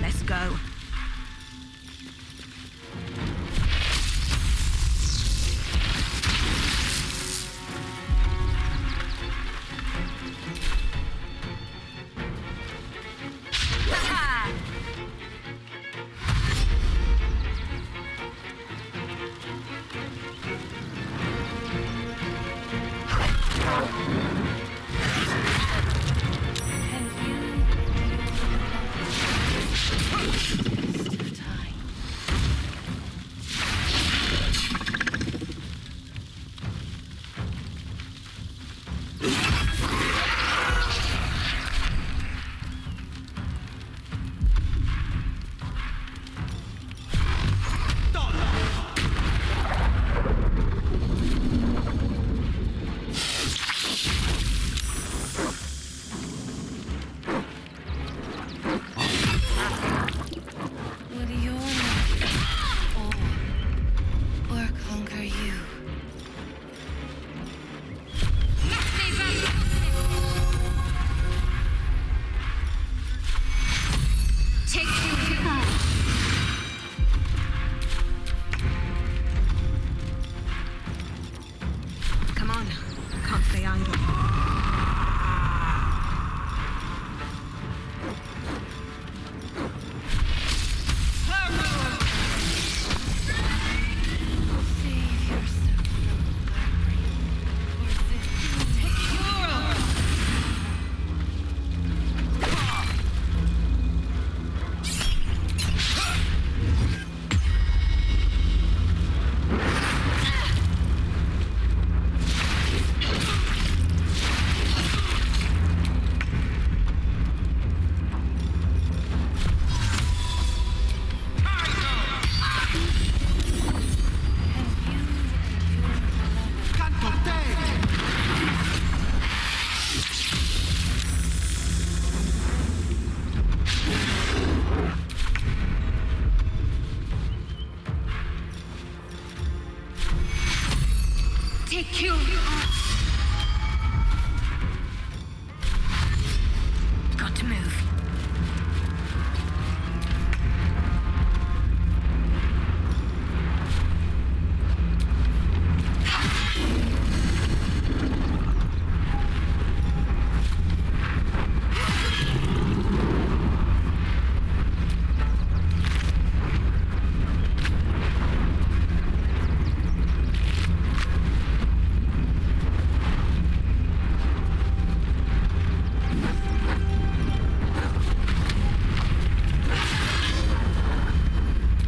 Let's go. to move.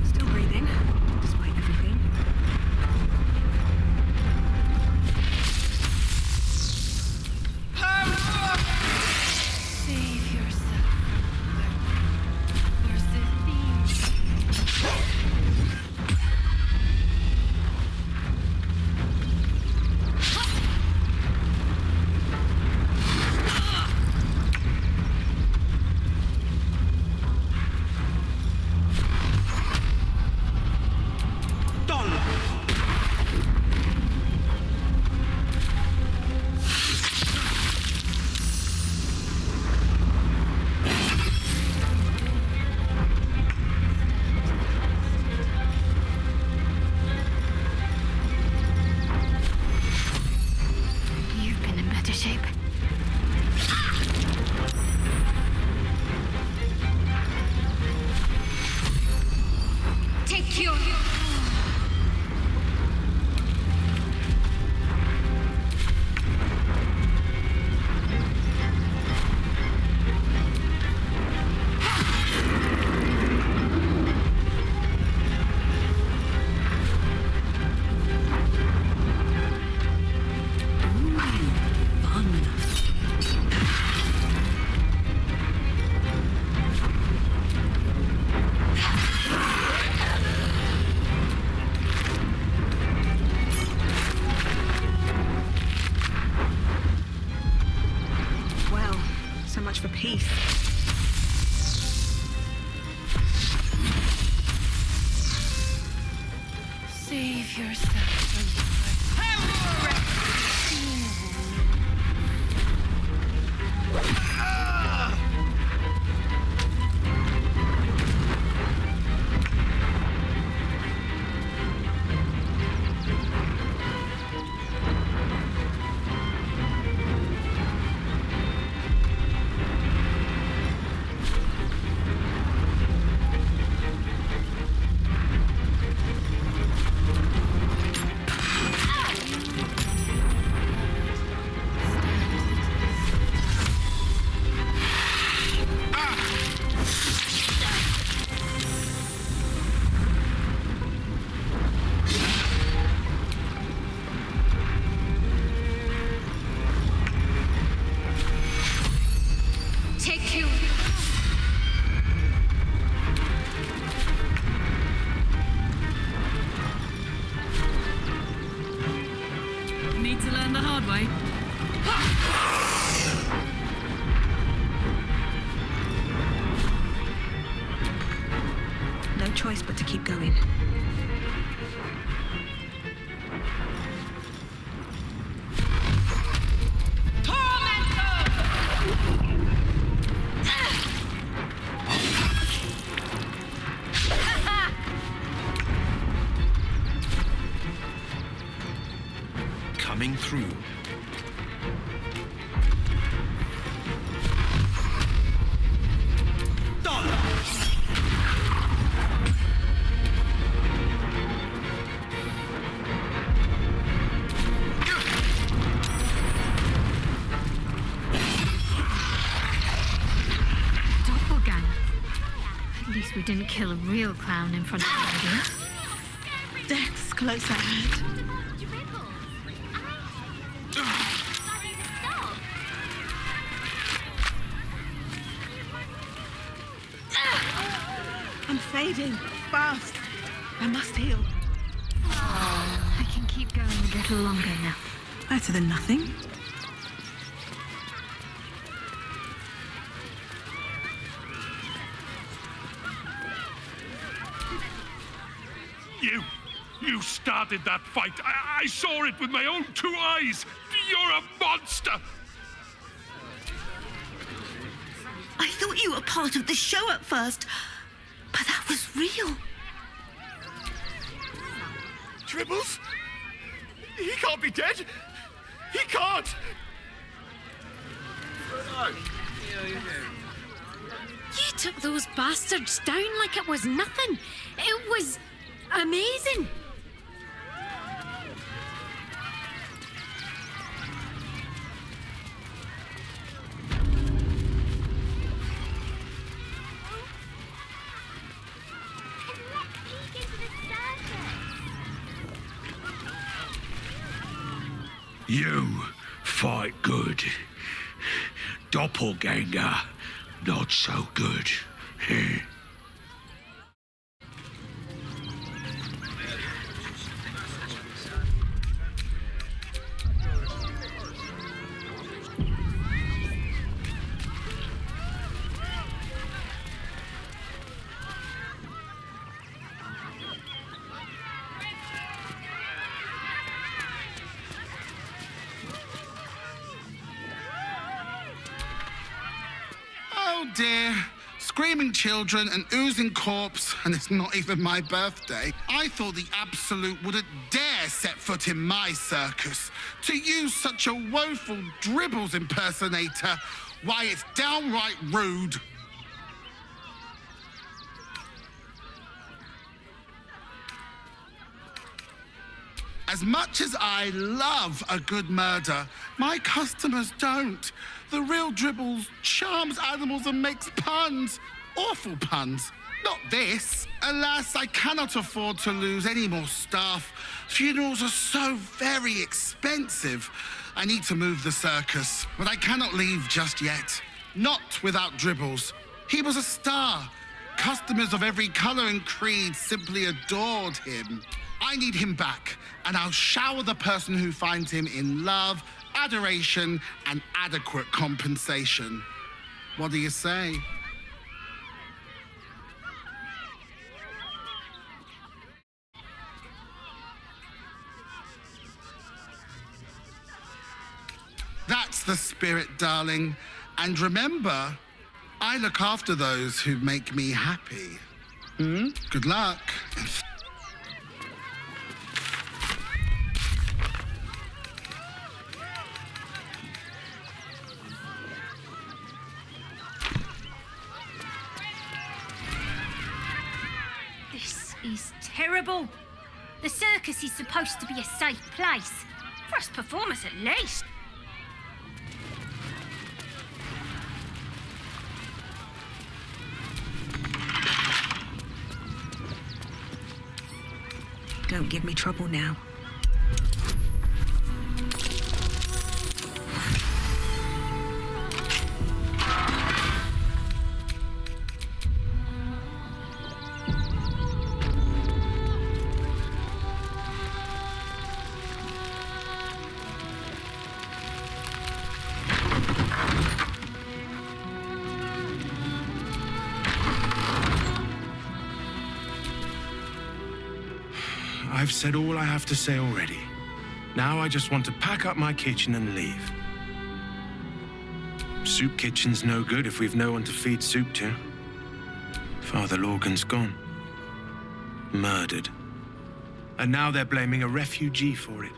Still breathing, despite everything. Save yourself. Or the You've been in better shape. Take your... Well, so much for peace. Save yourself. Take you... Need to learn the hard way. No choice but to keep going. Coming through. Doppelganger. At least we didn't kill a real clown in front of the audience. Death's close at hand. I'm fading. Fast. I must heal. I can keep going a little longer now. Better than nothing. You started that fight. I saw it with my own 2 eyes. You're a monster. I part of the show at first, but that was real. Dribbles? He can't be dead! He can't! You took those bastards down like it was nothing. It was amazing. You fight good. Doppelganger, not so good. Oh dear. Screaming children, an oozing corpse, and it's not even my birthday. I thought the Absolute wouldn't dare set foot in my circus. To use such a woeful Dribbles impersonator, why, it's downright rude. As much as I love a good murder, my customers don't. The real Dribbles charms animals and makes puns. Awful puns. Not this. Alas, I cannot afford to lose any more staff. Funerals are so very expensive. I need to move the circus, but I cannot leave just yet. Not without Dribbles. He was a star. Customers of every color and creed simply adored him. I need him back, and I'll shower the person who finds him in love, adoration, and adequate compensation. What do you say? That's the spirit, darling. And remember, I look after those who make me happy. Good luck. This is terrible. The circus is supposed to be a safe place. First performance at least. Don't give me trouble now. I've said all I have to say already. Now I just want to pack up my kitchen and leave. Soup kitchen's no good if we've no one to feed soup to. Father Lorgan's gone. Murdered. And now they're blaming a refugee for it.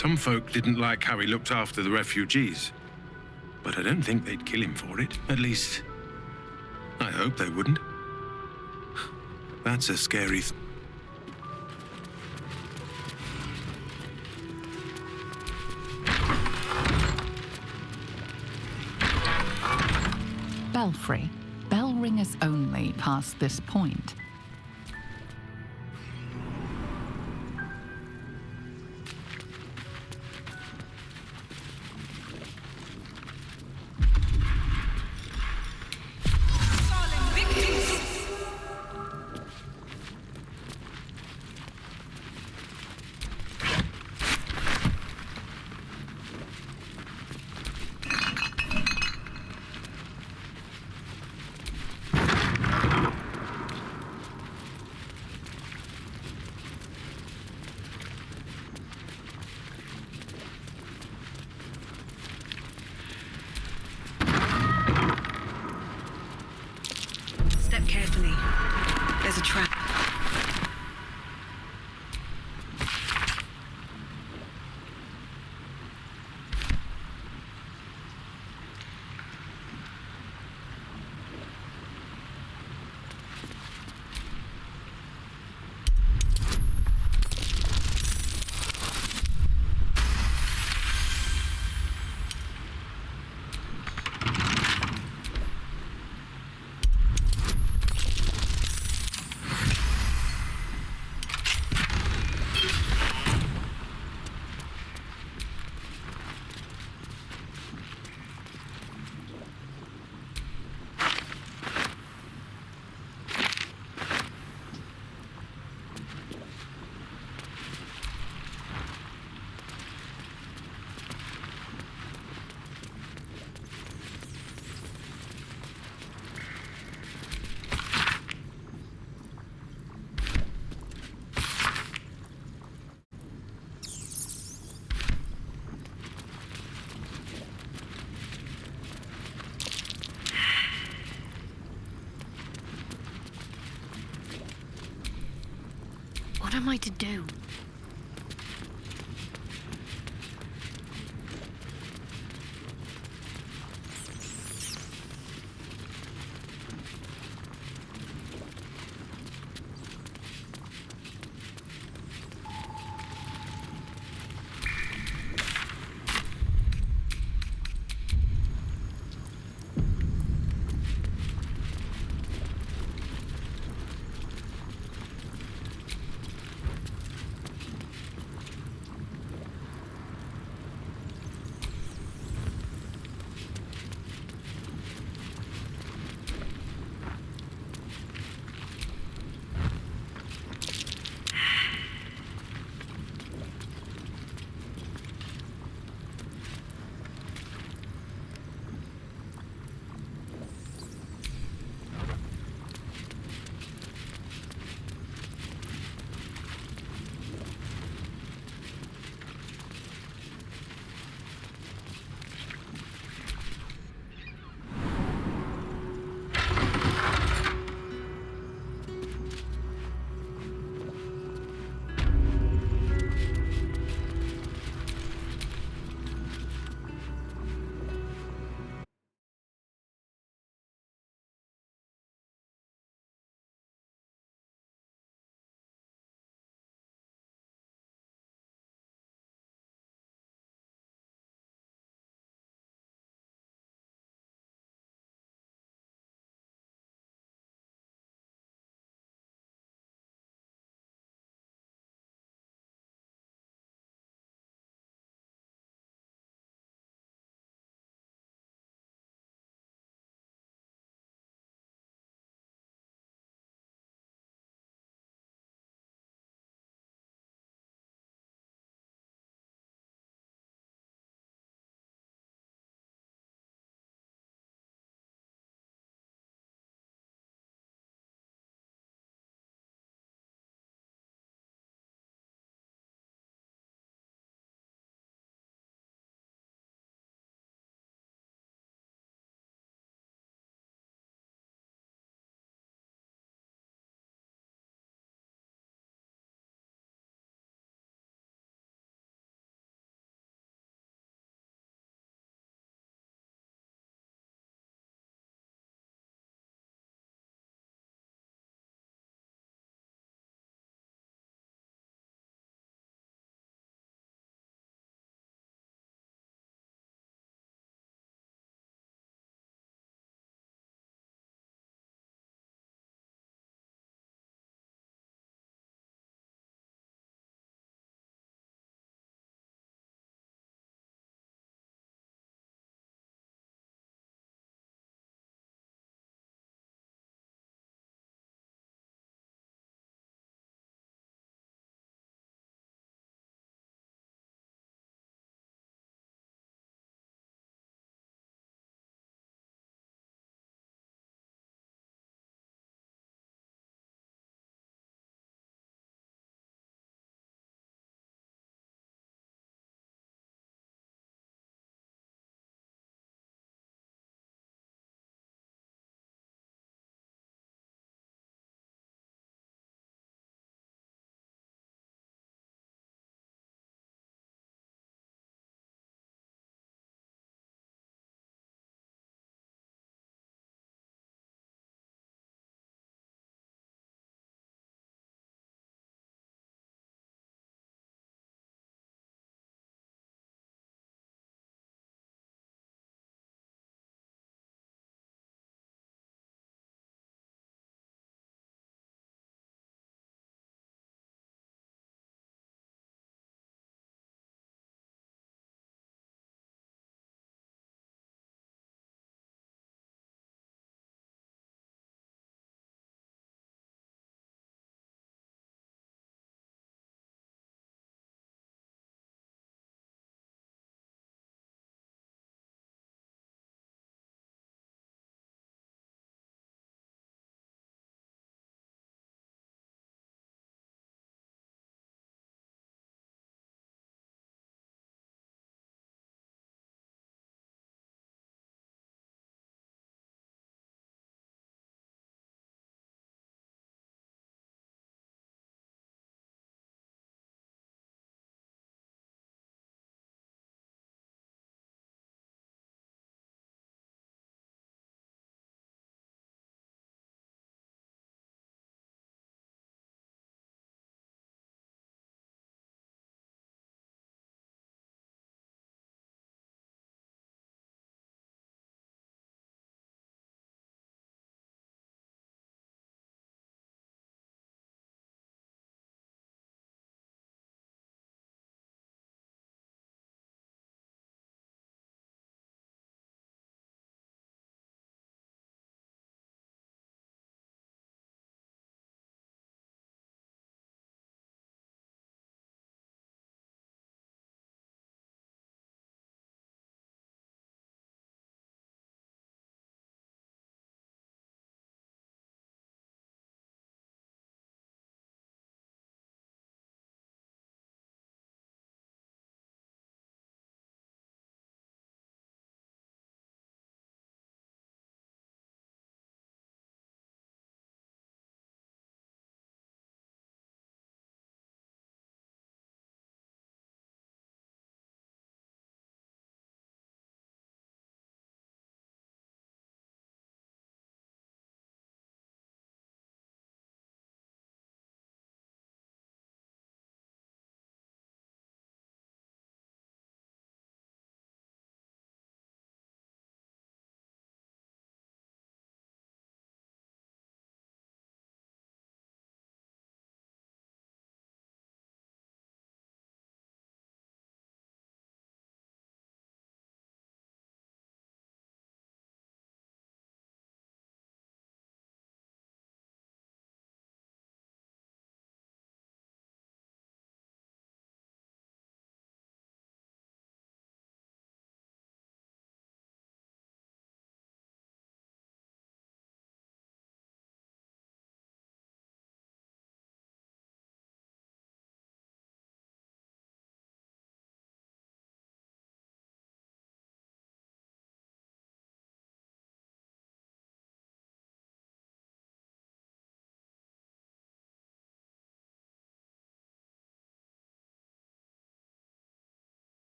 Some folk didn't like how he looked after the refugees. But I don't think they'd kill him for it. At least, I hope they wouldn't. That's a scary thought. Belfry. Bell ringers only past this point. Step carefully. There's a trap. What am I to do?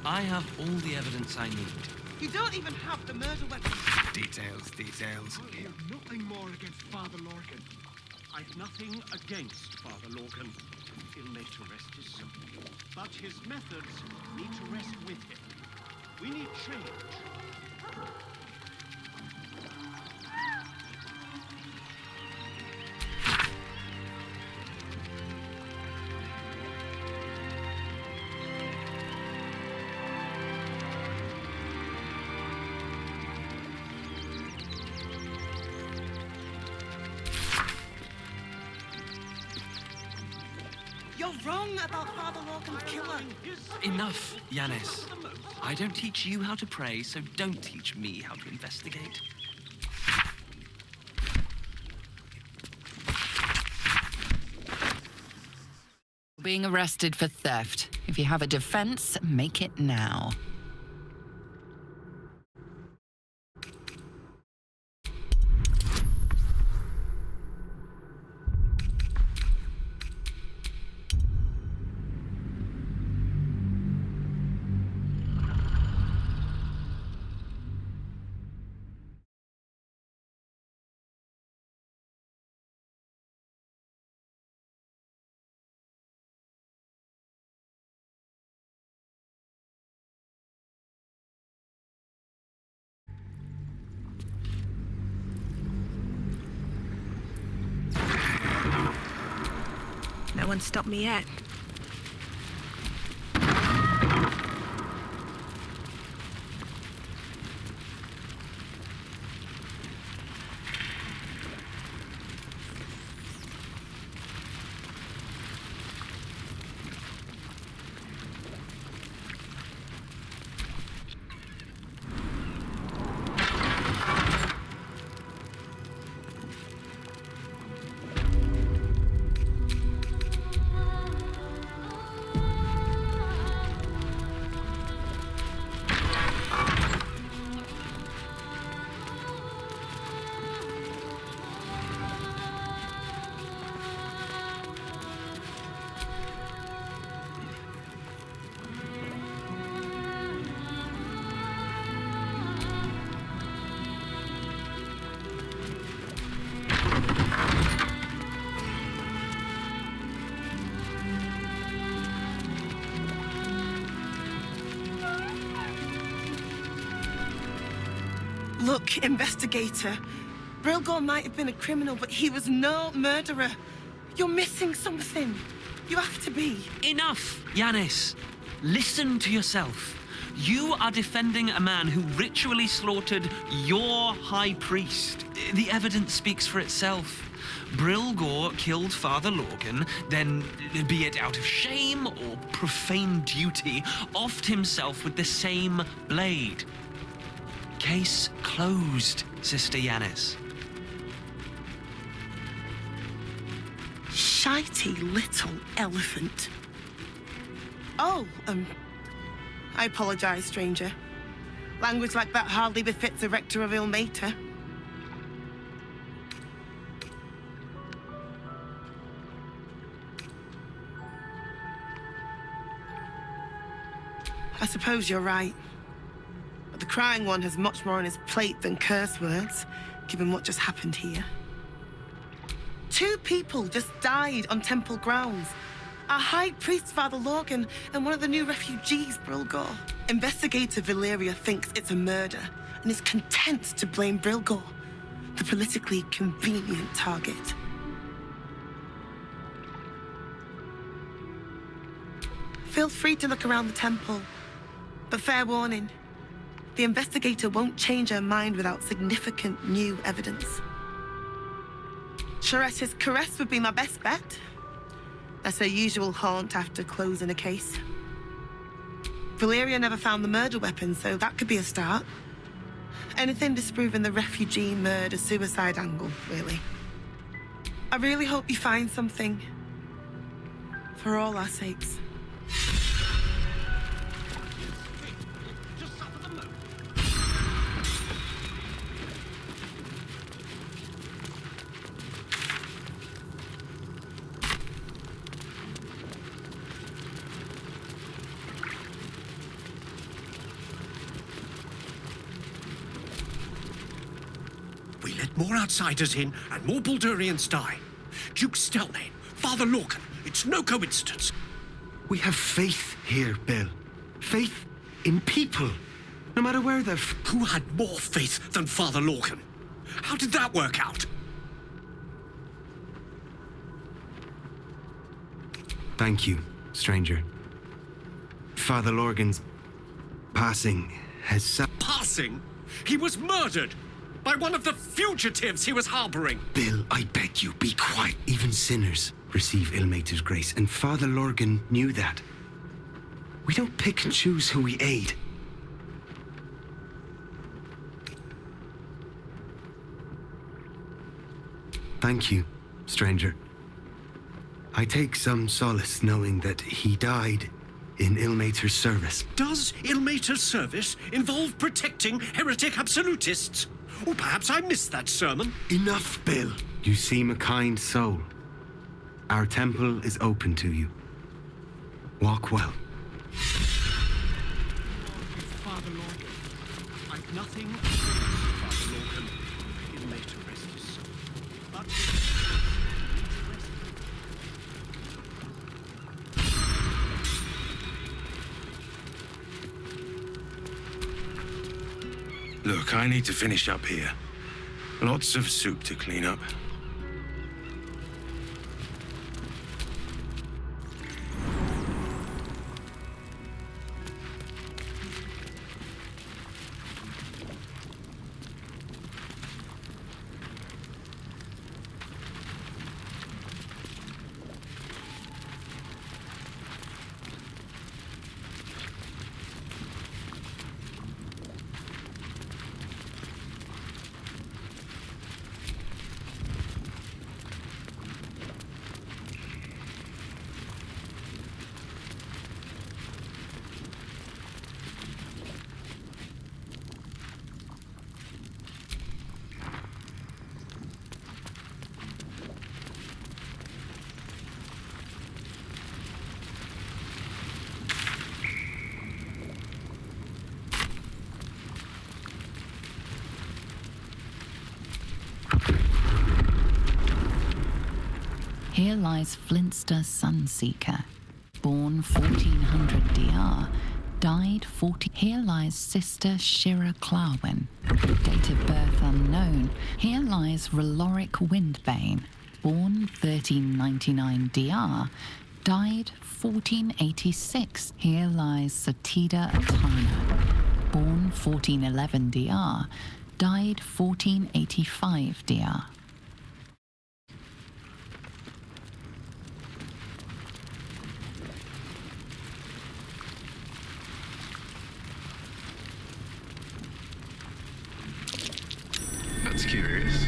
I have all the evidence I need. You don't even have the murder weapon. Details. I have nothing more against Father Lorcan. I've nothing against Father Lorcan. He'll make to rest his soul. But his methods need to rest with him. We need change. You're wrong about Father Lorcan's killer. Enough, Yanis. I don't teach you how to pray, so don't teach me how to investigate. Being arrested for theft. If you have a defense, make it now. No one stopped me yet. Look, investigator. Brilgor might have been a criminal, but he was no murderer. You're missing something. You have to be. Enough, Yanis. Listen to yourself. You are defending a man who ritually slaughtered your high priest. The evidence speaks for itself. Brilgor killed Father Lorcan, then, be it out of shame or profane duty, offed himself with the same blade. Case closed, Sister Yanis. Shitey little elephant. Oh, I apologize, stranger. Language like that hardly befits a rector of Ilmater. I suppose you're right. But the crying one has much more on his plate than curse words, given what just happened here. 2 people just died on temple grounds. Our High Priest, Father Lorcan, and one of the new refugees, Brilgor. Investigator Valeria thinks it's a murder and is content to blame Brilgor, the politically convenient target. Feel free to look around the temple, but fair warning, the investigator won't change her mind without significant new evidence. Charette's caress would be my best bet. That's her usual haunt after closing a case. Valeria never found the murder weapon, so that could be a start. Anything disproving the refugee murder-suicide angle, really. I really hope you find something. For all our sakes. More outsiders in, and more Baldurians die. Duke Stelmane, Father Lorcan, it's no coincidence. We have faith here, Bill. Faith in people. No matter where they're Who had more faith than Father Lorcan? How did that work out? Thank you, stranger. Father Lorgan's passing has... Passing? He was murdered by one of the fugitives he was harboring. Bill, I beg you, be quiet. Even sinners receive Ilmater's grace, and Father Lorgan knew that. We don't pick and choose who we aid. Thank you, stranger. I take some solace knowing that he died in Ilmater's service. Does Ilmater's service involve protecting heretic absolutists? Or perhaps I missed that sermon. Enough, Bill. You seem a kind soul. Our temple is open to you. Walk well. Father Lorcan. I've nothing against Father Lorcan. Ilmater rest his soul. But Look, I need to finish up here. Lots of soup to clean up. Here lies Flintster Sunseeker, born 1400 DR, died 40. Here lies Sister Shira Clarwin, date of birth unknown. Here lies Reloric Windbane, born 1399 DR, died 1486. Here lies Satida Atana, born 1411 DR, died 1485 DR. That's curious.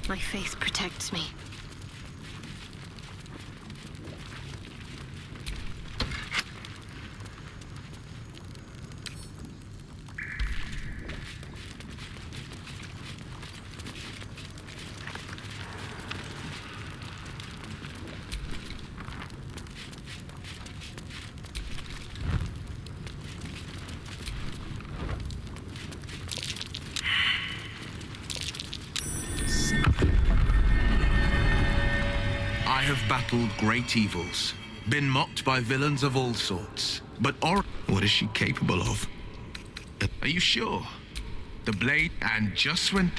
My faith protects me. I have battled great evils, been mocked by villains of all sorts, but what is she capable of? Are you sure? The blade and just went...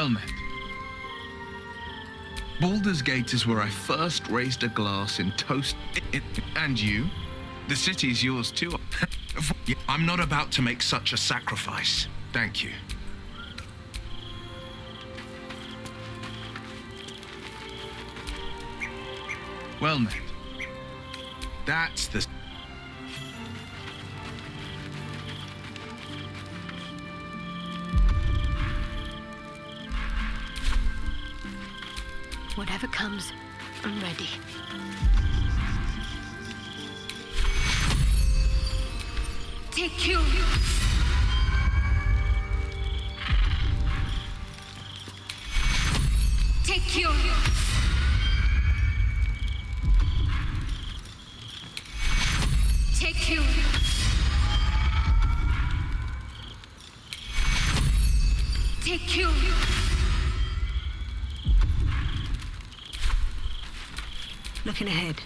Well met. Baldur's Gate is where I first raised a glass in toast. And you? The city's yours too. I'm not about to make such a sacrifice. Thank you. Well met. That's the... Whatever comes, I'm ready. Take you. Take you. Take you. Take you. Looking ahead.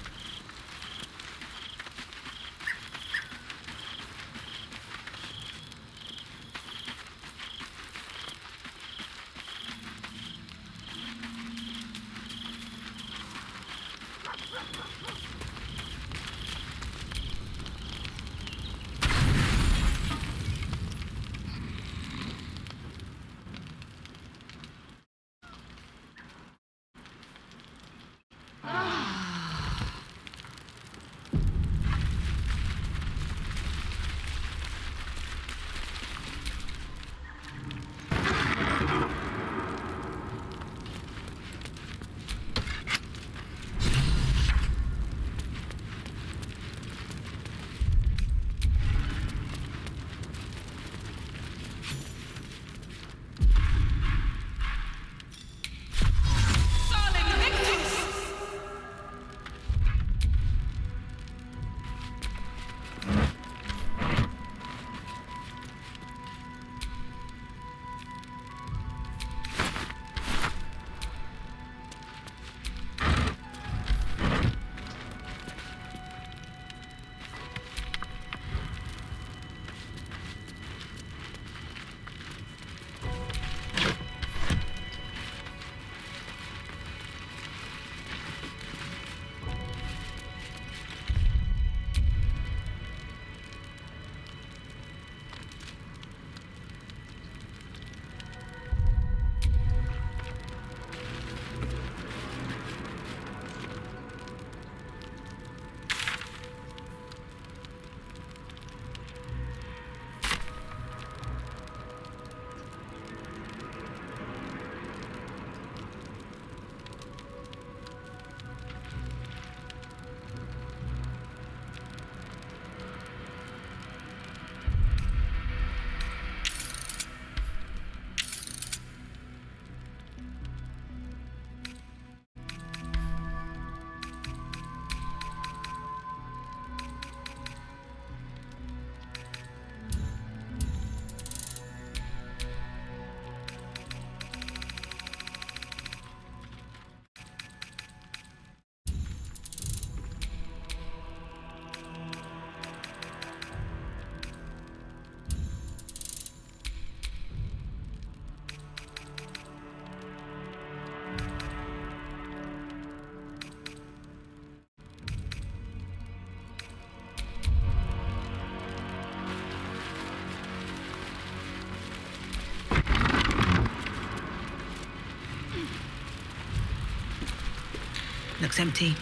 Looks empty.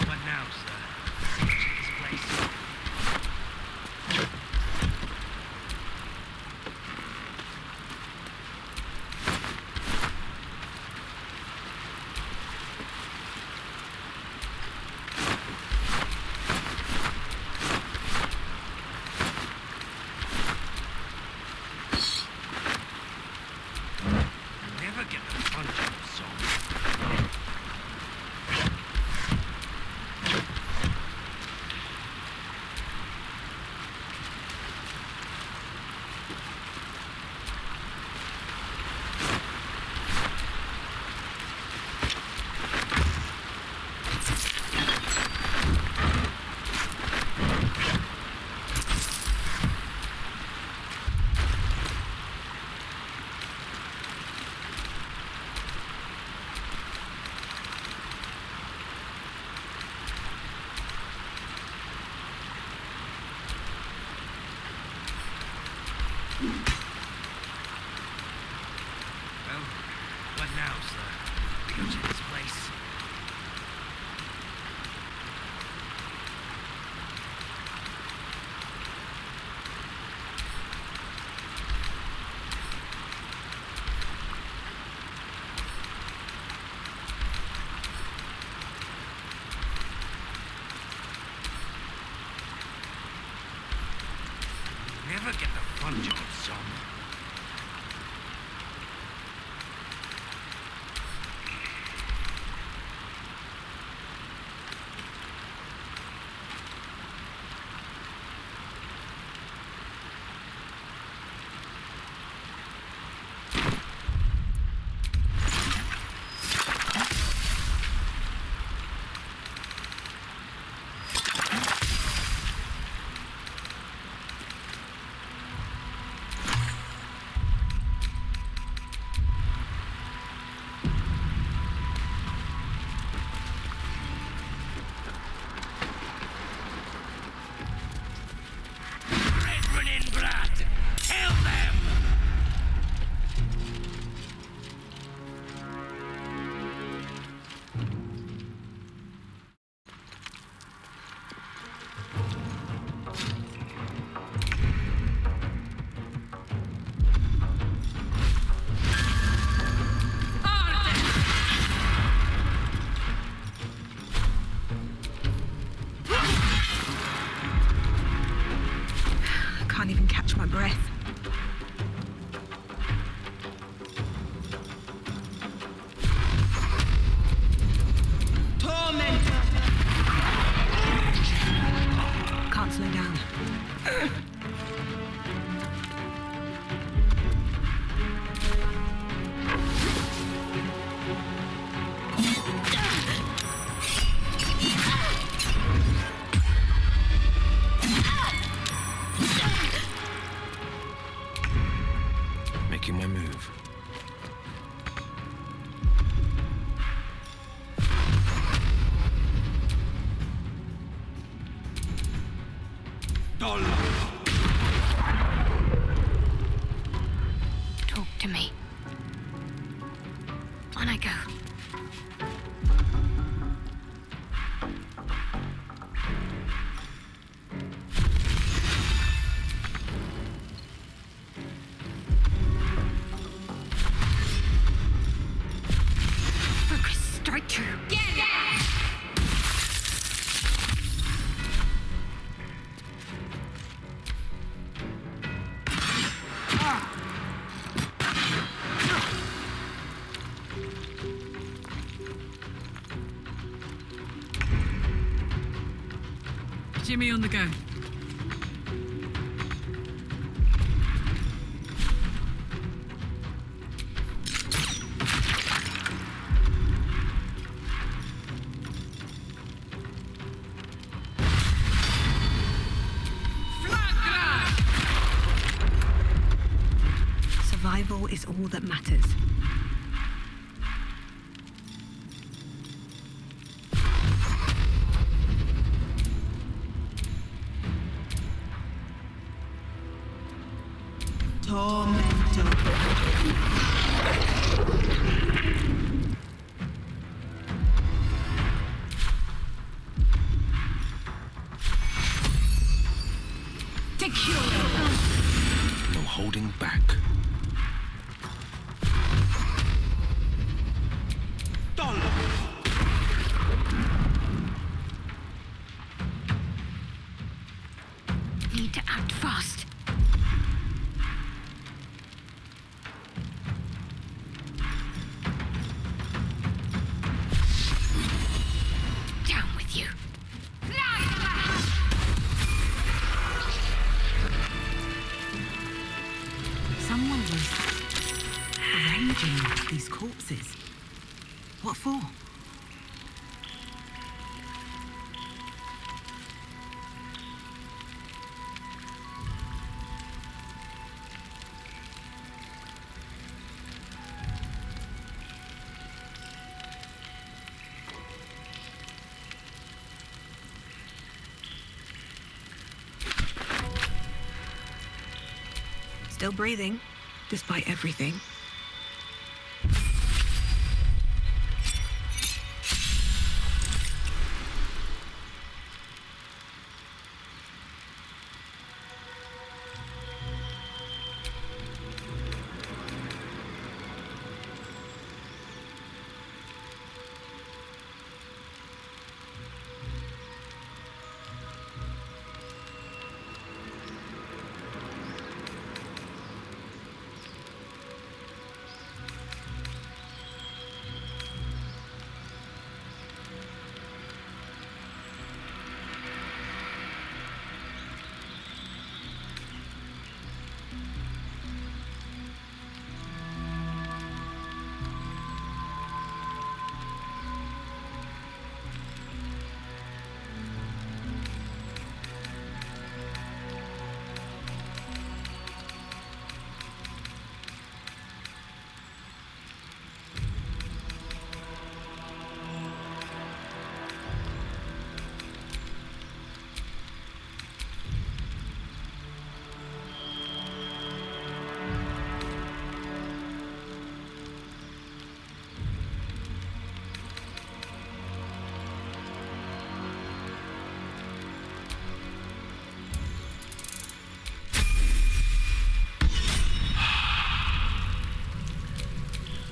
What now, sir? Check this place. Well, what now, sir? We go to this place. Never get the fun job, son. Can't even catch my breath. Tormentor! Can't slow down. Making my move. Talk to me. On I go. Focus, strike true. Jimmy on the go. Survival is all that matters. No holding back. Need to act fast. Down with you. Someone was arranging these corpses. What for? Still breathing, despite everything.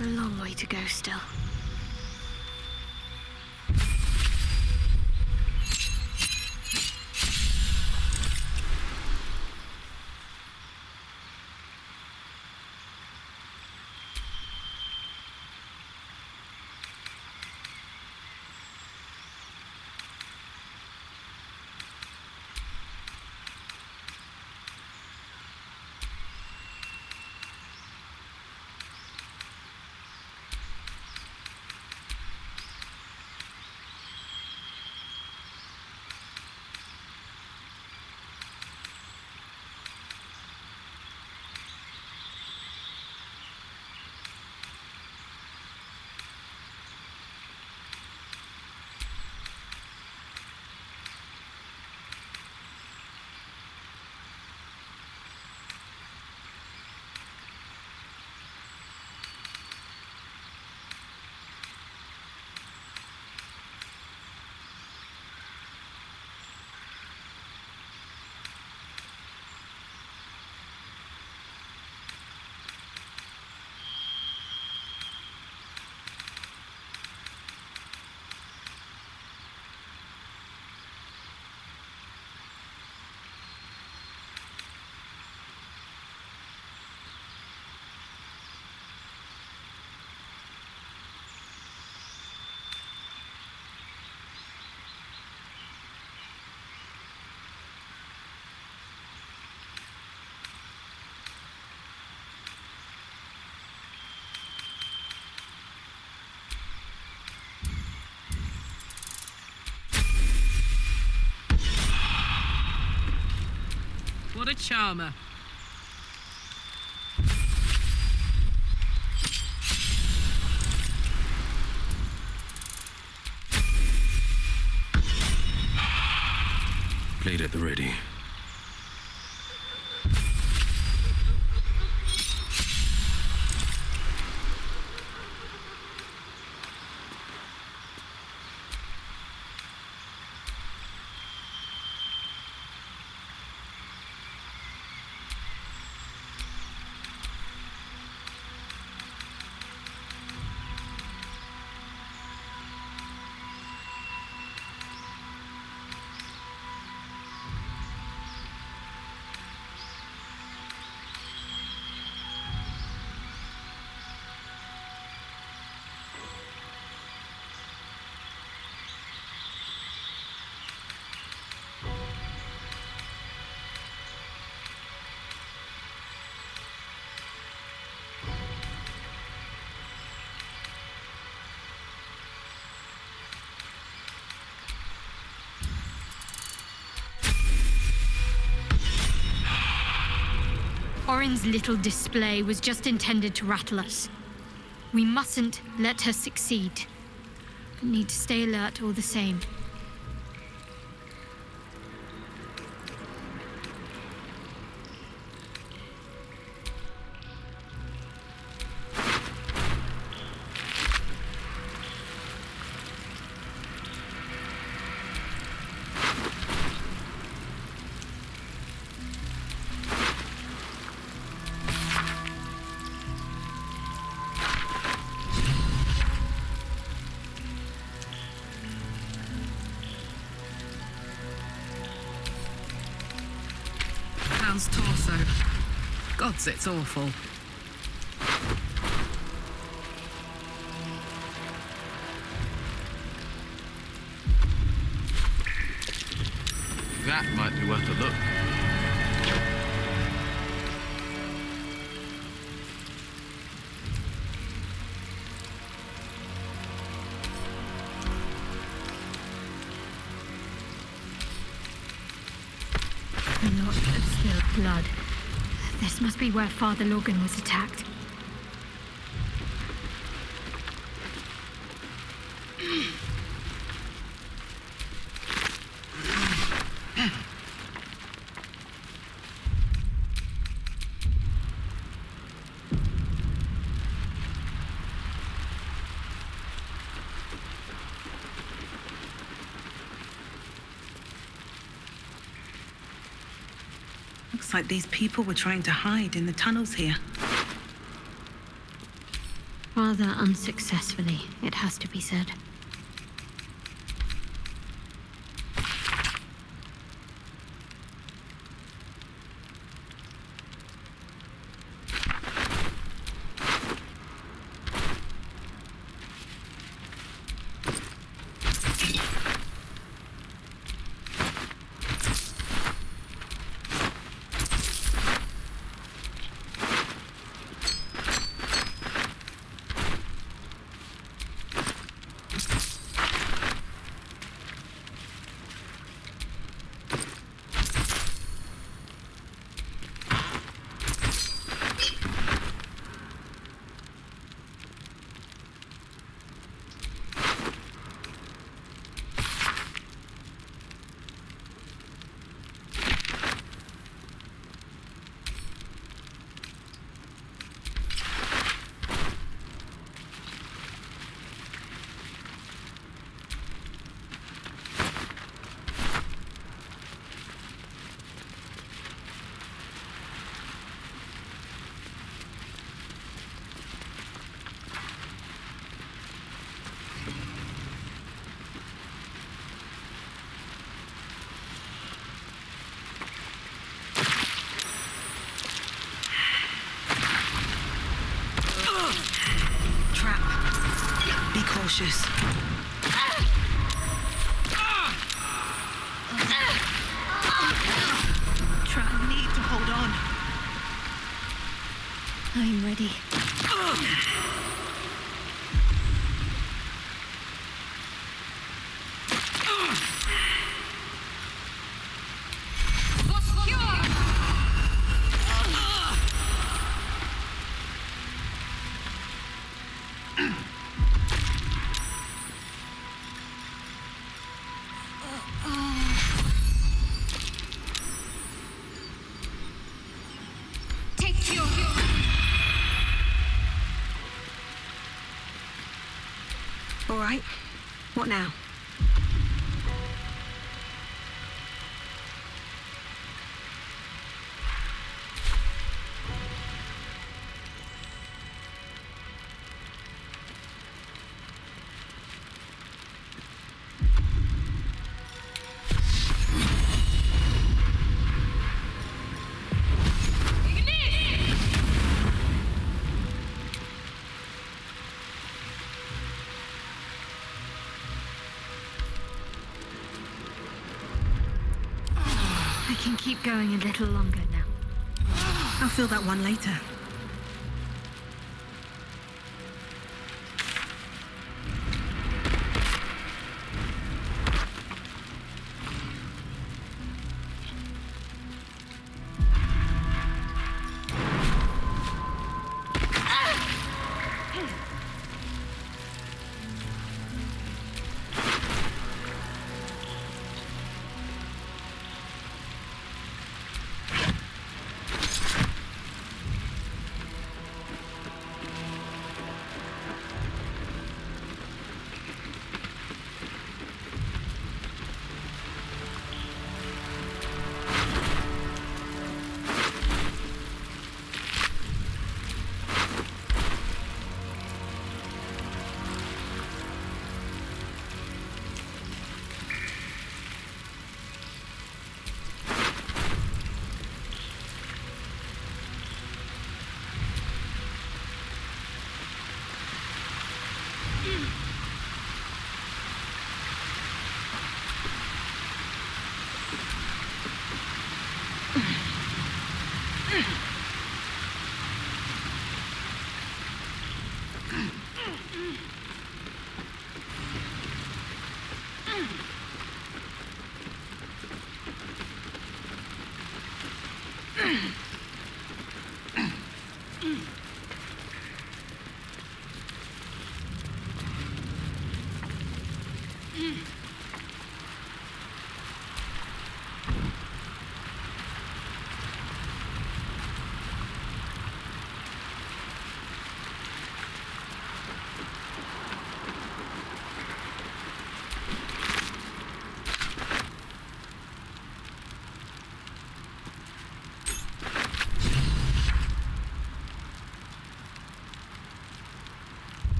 A long way to go still. What a charmer. Blade at the ready. Orin's little display was just intended to rattle us. We mustn't let her succeed. We need to stay alert all the same. town's torso. Gods, it's awful. That might be worth a look. A lot of spilled blood. This must be where Father Logan was attacked. Looks like these people were trying to hide in the tunnels here. Rather unsuccessfully, it has to be said. Cautious. I need to hold on. I'm ready. All right. What now? I can keep going a little longer now. I'll fill that one later.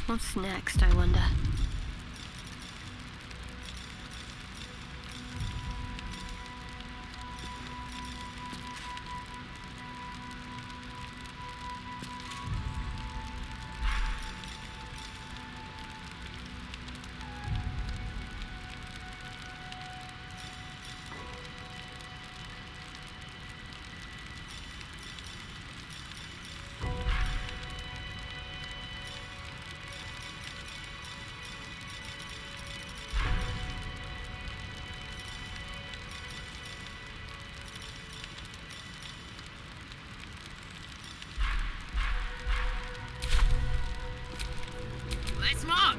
What's next, I wonder? Let's march!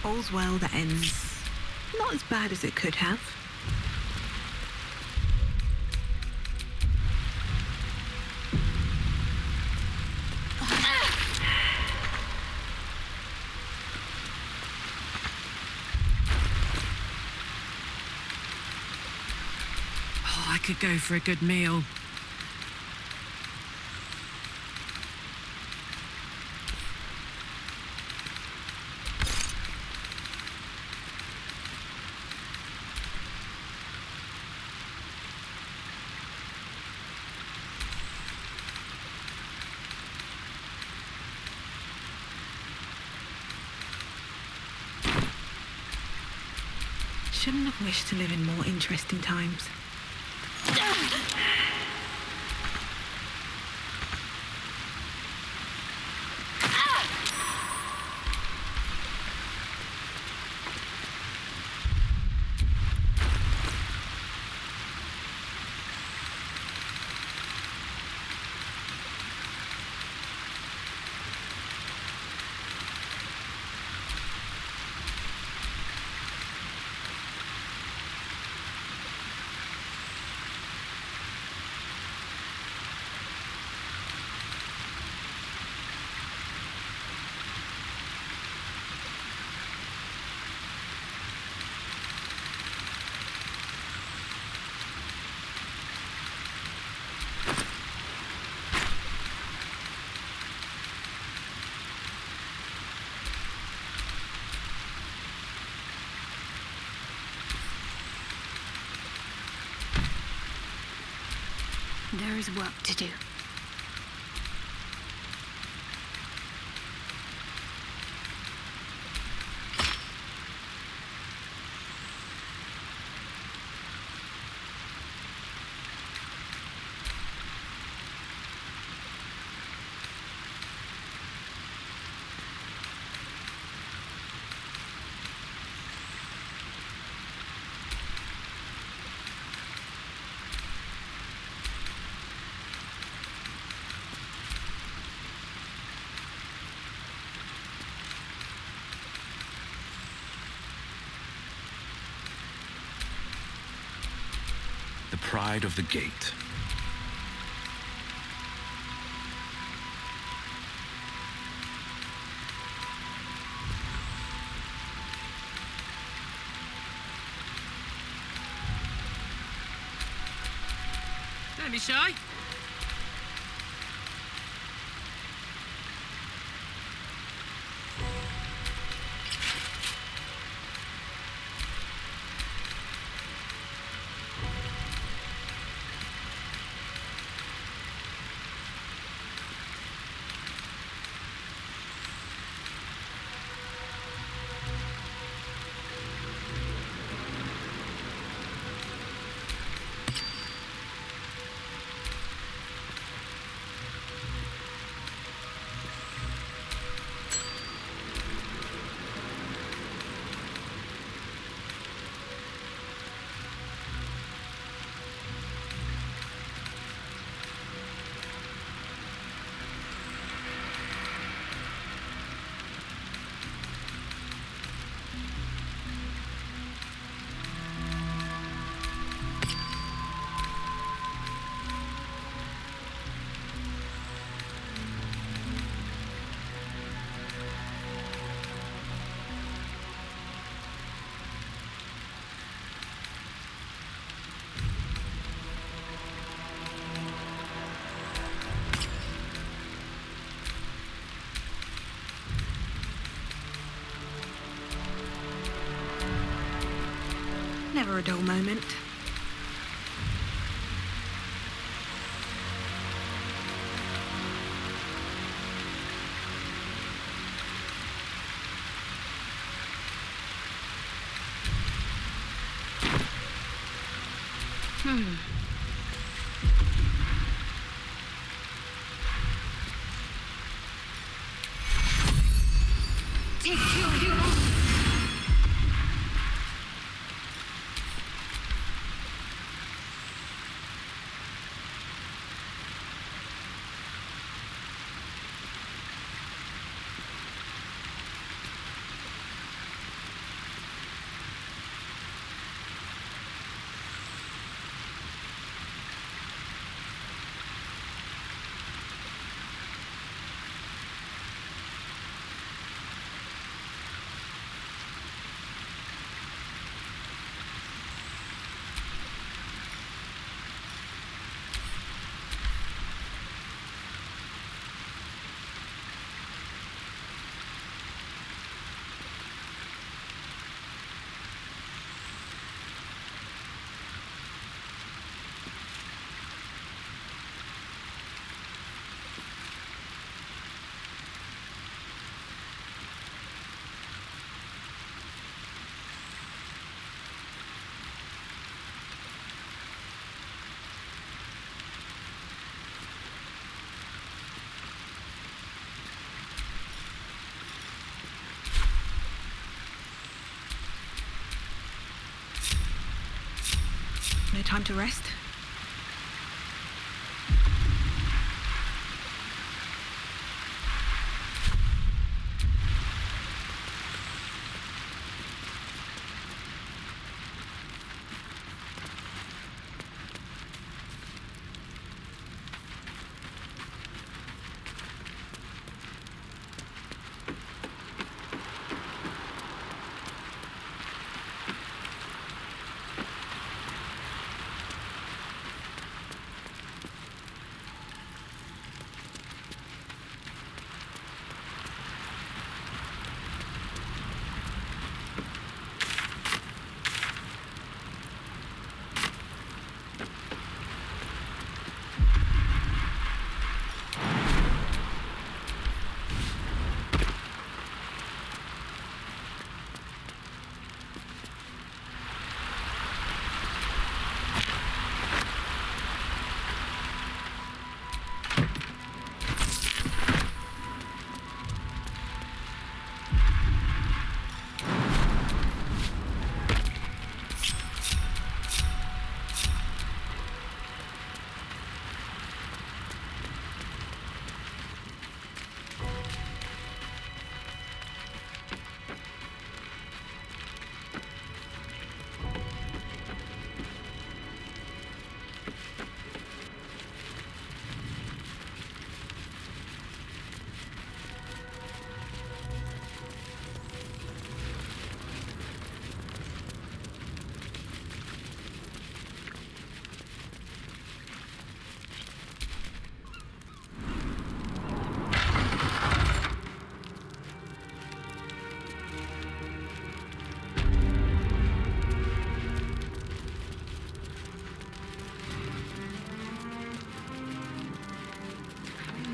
All's well that ends not as bad as it could have. Oh, I could go for a good meal. Shouldn't have wished to live in more interesting times. There is work to do. The pride of the gate. Don't be shy. Never a dull moment. Take your hero. No time to rest.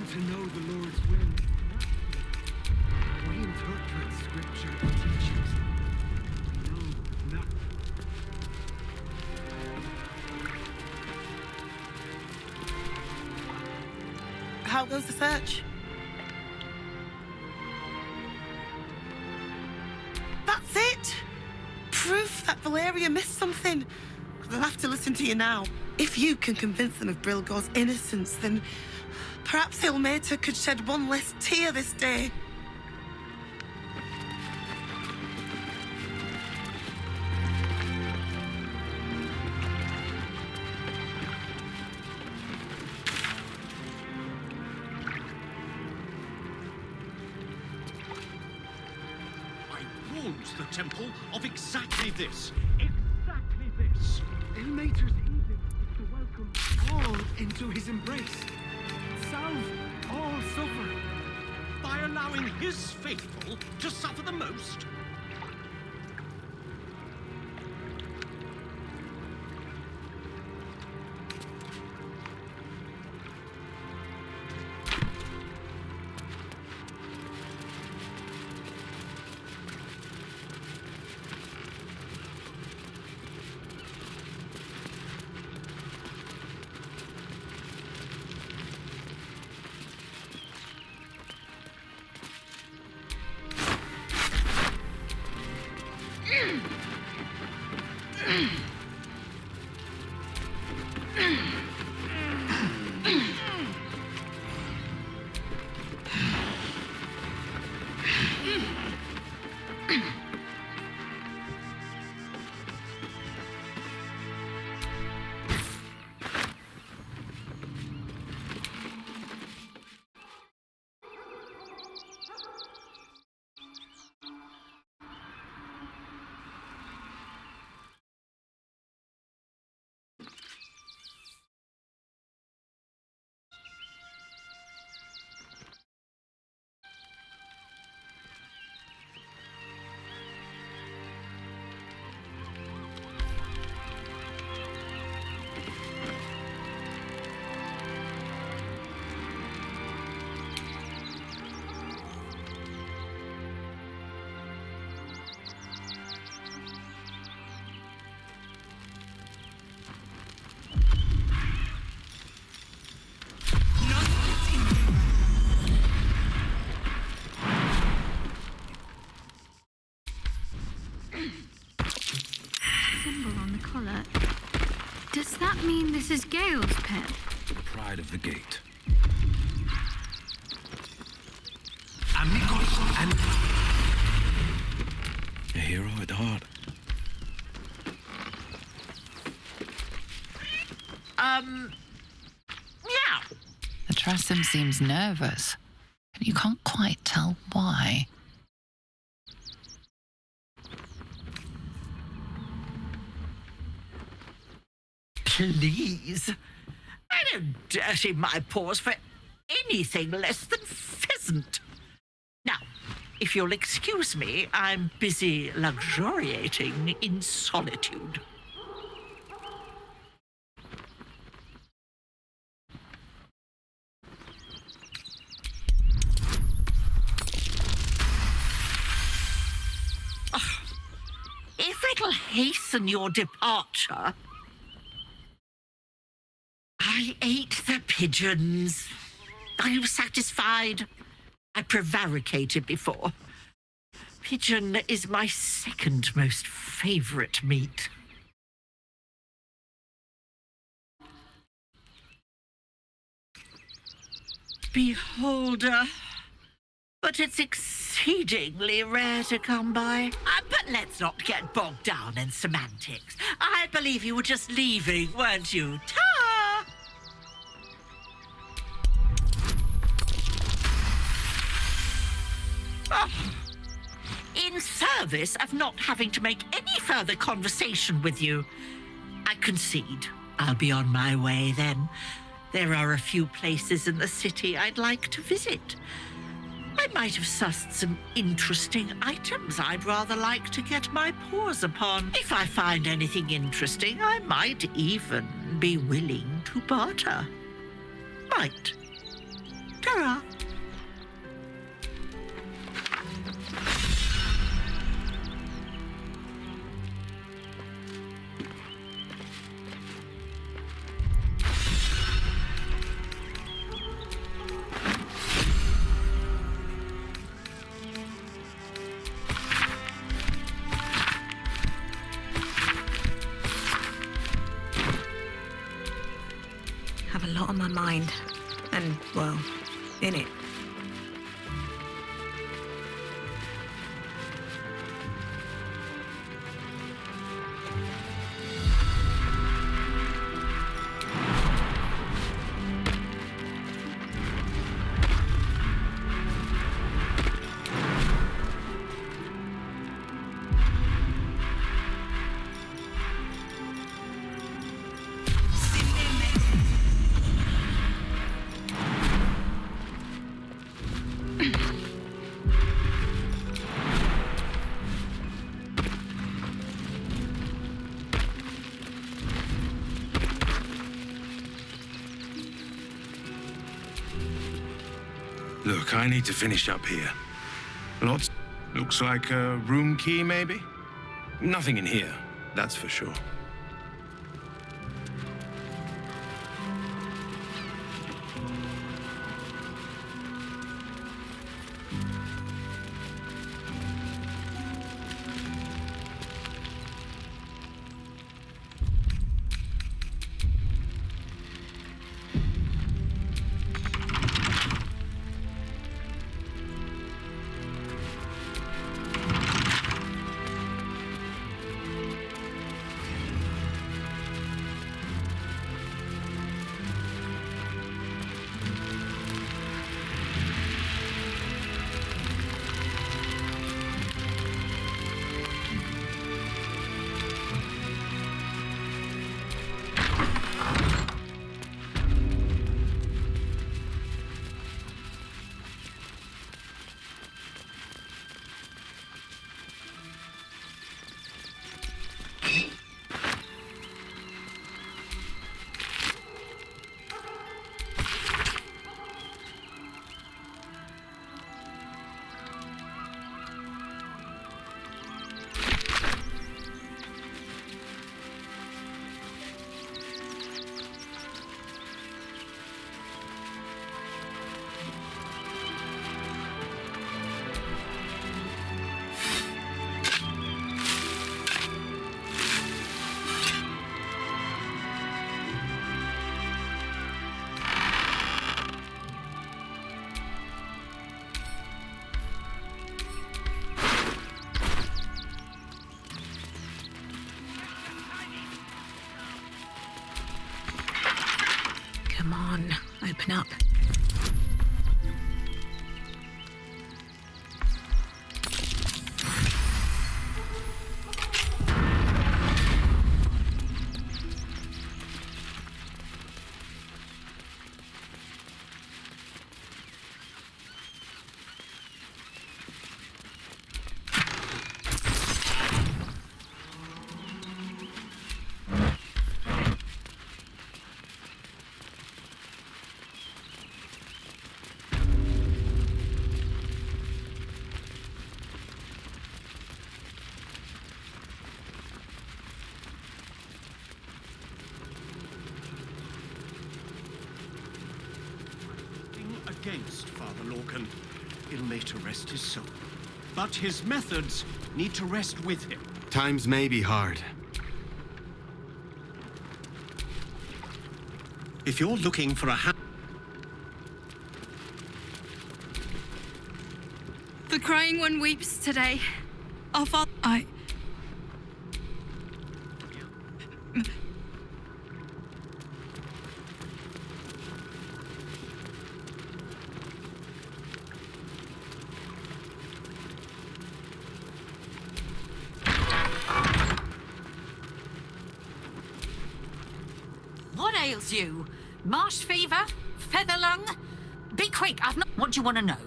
To know the Lord's will. We interpret scripture and teachings. No, not. How goes the search? That's it! Proof that Valeria missed something. They'll have to listen to you now. If you can convince them of Brilgor's innocence, then perhaps Ilmater could shed one less tear this day. I warned the temple of exactly this. Exactly this. Ilmater's edict is to welcome all into his embrace. Salve all suffering. By allowing his faithful to suffer the most? Does that mean this is Gale's pen? The pride of the gate. Amigos and... A hero at heart. Yeah. The Tressum seems nervous, but you can't quite tell why. Please. I don't dirty my paws for anything less than pheasant. Now, if you'll excuse me, I'm busy luxuriating in solitude. If it'll hasten your departure... I ate the pigeons. Are you satisfied? I prevaricated before. Pigeon is my second most favorite meat. Beholder. But it's exceedingly rare to come by. But let's not get bogged down in semantics. I believe you were just leaving, weren't you? Ta! service of not having to make any further conversation with you. I concede. I'll be on my way then. There are a few places in the city I'd like to visit. I might have sussed some interesting items I'd rather like to get my paws upon. If I find anything interesting, I might even be willing to barter. Might. Ta-ra. Have a lot on my mind. And, well, in it. Look, I need to finish up here. Lots. Looks like a room key, maybe? Nothing in here, that's for sure. Come on, open up. Against Father Lorcan, ill may to rest his soul. But his methods need to rest with him. Times may be hard. If you're looking for a The Crying One weeps today. Our father... ails you? Marsh fever? Feather lung? Be quick, I've not... What do you want to know?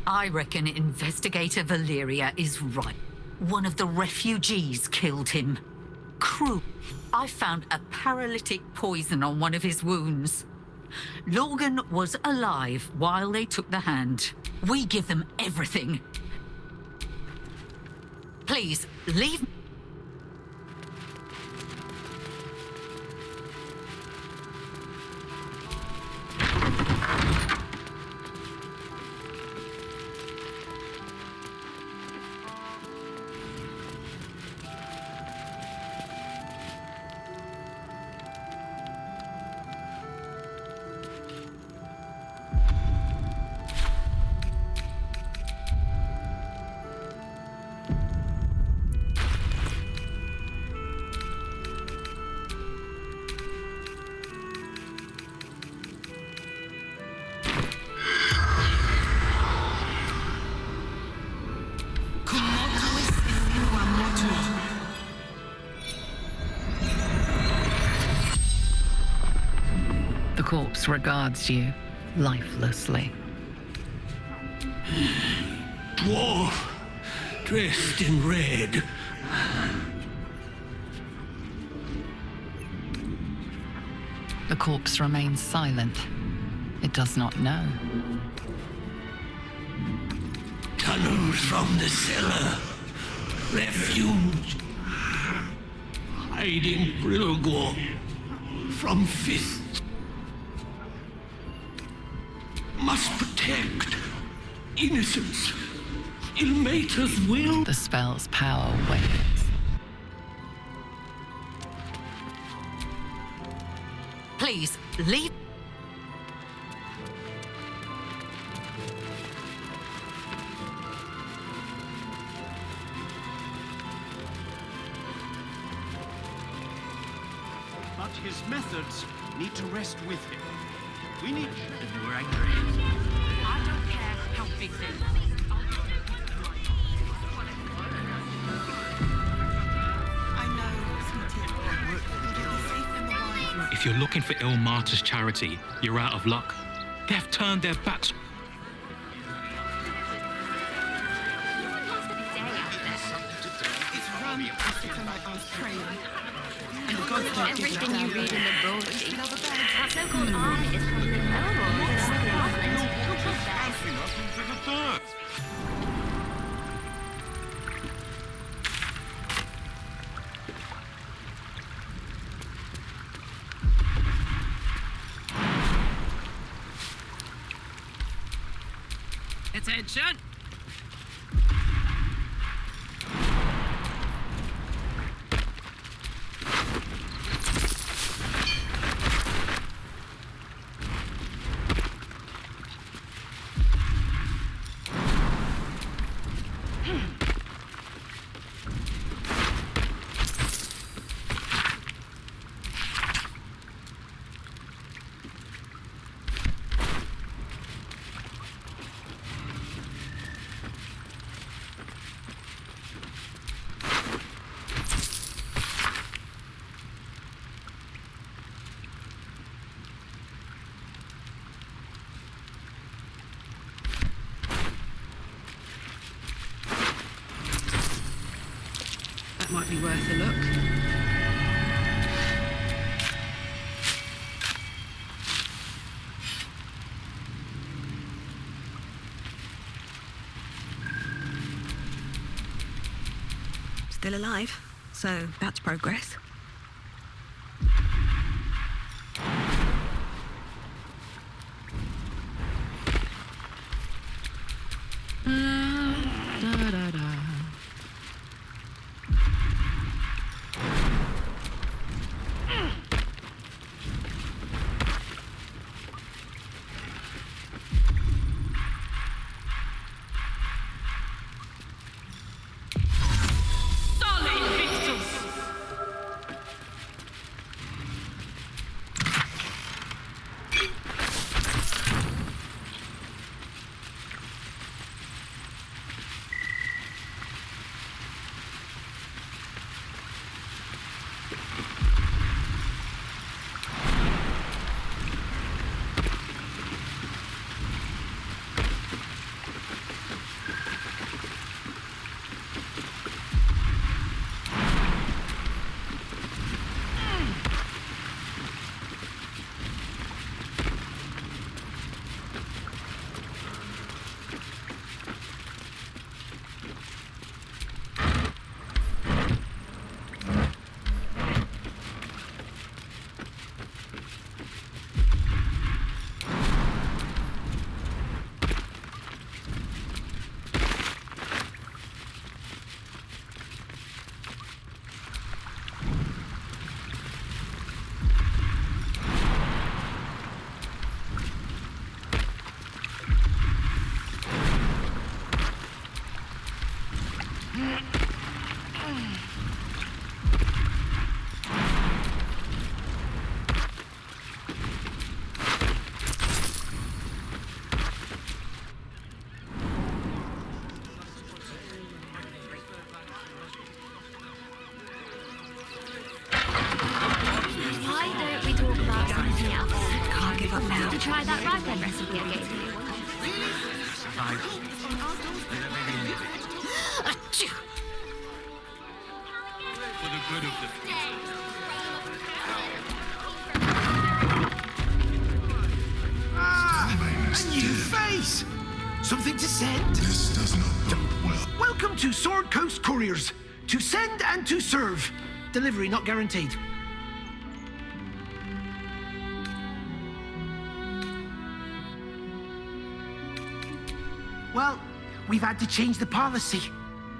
I reckon Investigator Valeria is right. One of the refugees killed him. Cruel. I found a paralytic poison on one of his wounds. Logan was alive while they took the hand. We give them everything. Please, leave... The corpse regards you lifelessly. Dwarf, dressed in red. The corpse remains silent. It does not know. Tunnels from the cellar. Refuge. Hiding Brilgor from fists. Must protect innocence. Ilmater's will. The spell's power wanes. Please, leave... But his methods need to rest with him. We need... We're angry. I don't care how big they are. If you're looking for Ilmater's charity, you're out of luck. They've turned their backs. Everything you read in the book, our so-called art is from the Attention! Might be worth a look. Still alive, so that's progress. give up now. To try that rye bread recipe I gave you. For the good of the... A new face! Something to send? This does not bode well. Welcome to Sword Coast Couriers. To send and to serve. Delivery not guaranteed. Well, we've had to change the policy.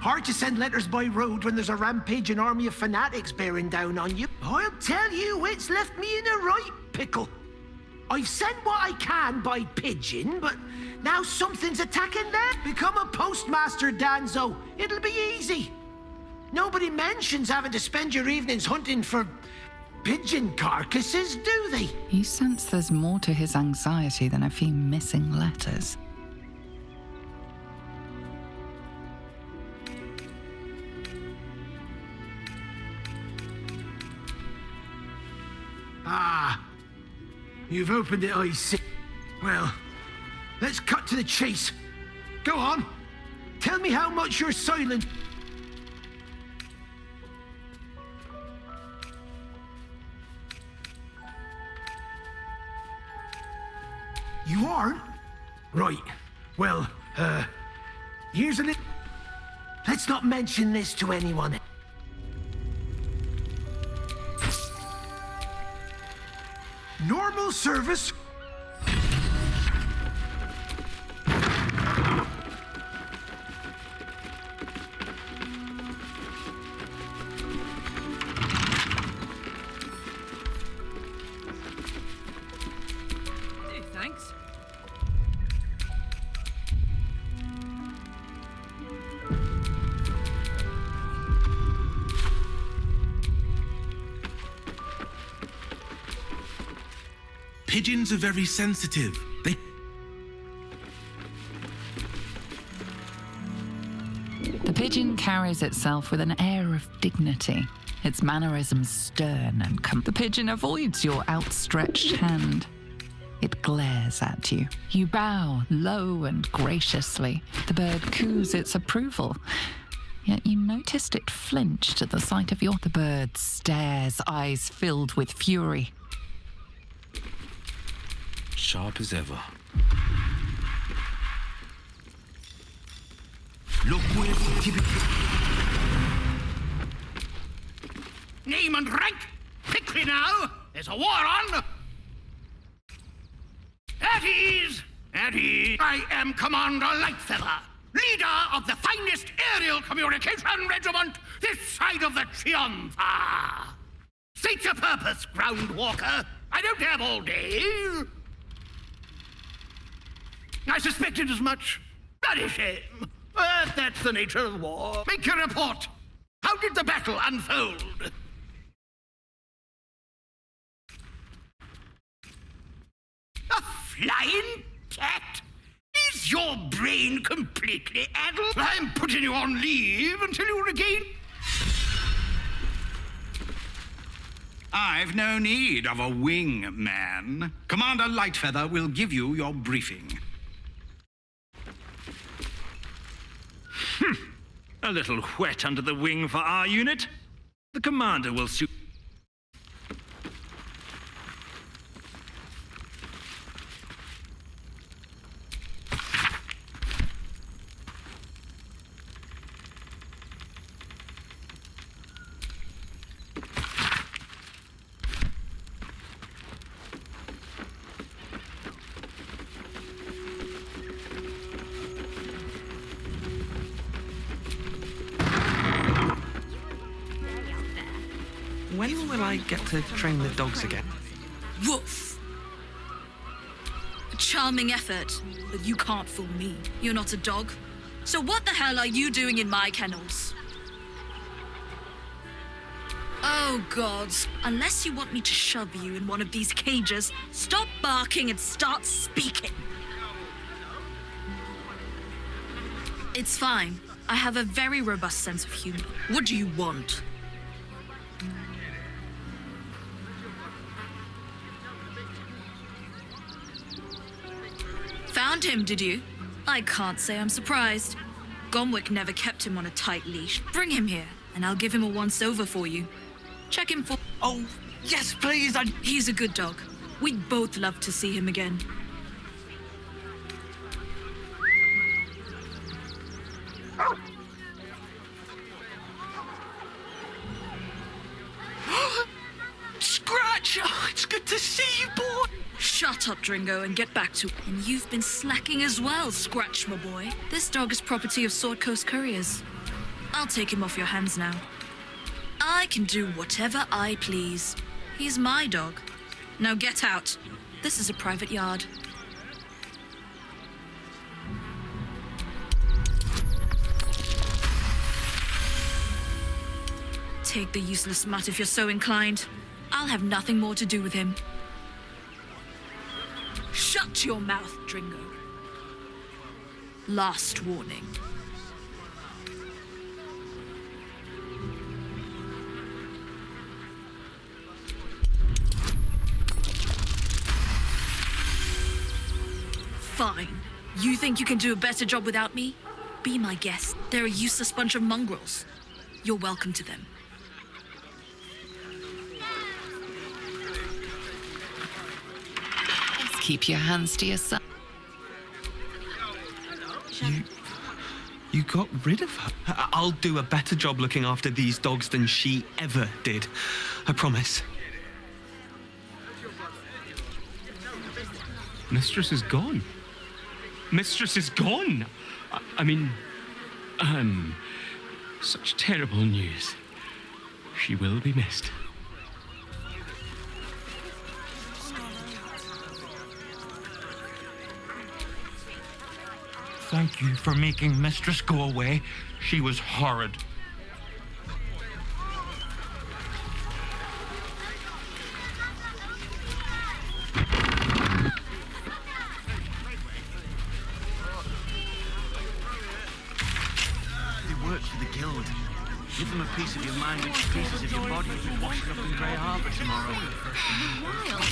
Hard to send letters by road when there's a rampaging army of fanatics bearing down on you. I'll tell you, it's left me in a right pickle. I've sent what I can by pigeon, but now something's attacking them. Become a postmaster, Danzo. It'll be easy. Nobody mentions having to spend your evenings hunting for pigeon carcasses, do they? You sense there's more to his anxiety than a few missing letters. Ah, you've opened it, I see. Well, let's cut to the chase. Go on. Tell me how much you're silent. You aren't? Right. Well, here's a little... Let's not mention this to anyone. Normal service. Thanks. Pigeons are very sensitive. The pigeon carries itself with an air of dignity, its mannerisms stern and the pigeon avoids your outstretched hand. It glares at you. You bow low and graciously. The bird coos its approval. Yet you noticed it flinched at the sight of The bird stares, eyes filled with fury. Sharp as ever. Look with name and rank! Quickly now! There's a war on! At ease! At ease! I am Commander Lightfeather, leader of the finest aerial communication regiment this side of the Triumpha. State your purpose, Groundwalker. I don't have all day. I suspected as much. Bloody shame. But that's the nature of war. Make your report. How did the battle unfold? A flying cat? Is your brain completely addled? I'm putting you on leave until you regain... I've no need of a wing man. Commander Lightfeather will give you your briefing. A little wet under the wing for our unit. The commander will suit... When will I get to train the dogs again? Woof! A charming effort, but you can't fool me. You're not a dog. So what the hell are you doing in my kennels? Oh, God. Unless you want me to shove you in one of these cages, stop barking and start speaking. It's fine. I have a very robust sense of humor. What do you want? found him, did you? I can't say I'm surprised. Gomwick never kept him on a tight leash. Bring him here, and I'll give him a once-over for you. Check him for... Oh, yes, please, He's a good dog. We'd both love to see him again. Scratch! Oh, it's good to see you, boy! Shut up, Dringo, and get back to it. And you've been slacking as well, Scratch, my boy. This dog is property of Sword Coast Couriers. I'll take him off your hands now. I can do whatever I please. He's my dog. Now get out. This is a private yard. Take the useless mutt if you're so inclined. I'll have nothing more to do with him. Shut your mouth, Dringo. Last warning. Fine. You think you can do a better job without me? Be my guest. They're a useless bunch of mongrels. You're welcome to them. Keep your hands to yourself. You got rid of her? I'll do a better job looking after these dogs than she ever did. I promise. Mistress is gone. Mistress is gone! I mean, such terrible news. She will be missed. Thank you for making Mistress go away. She was horrid. They work for the guild. Give them a piece of your mind and pieces of your body will be washing up in Grey Harbour tomorrow. Wild.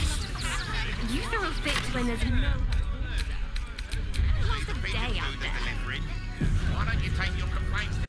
You throw a fit when there's no... Lots of day out there. Why don't you take your complaints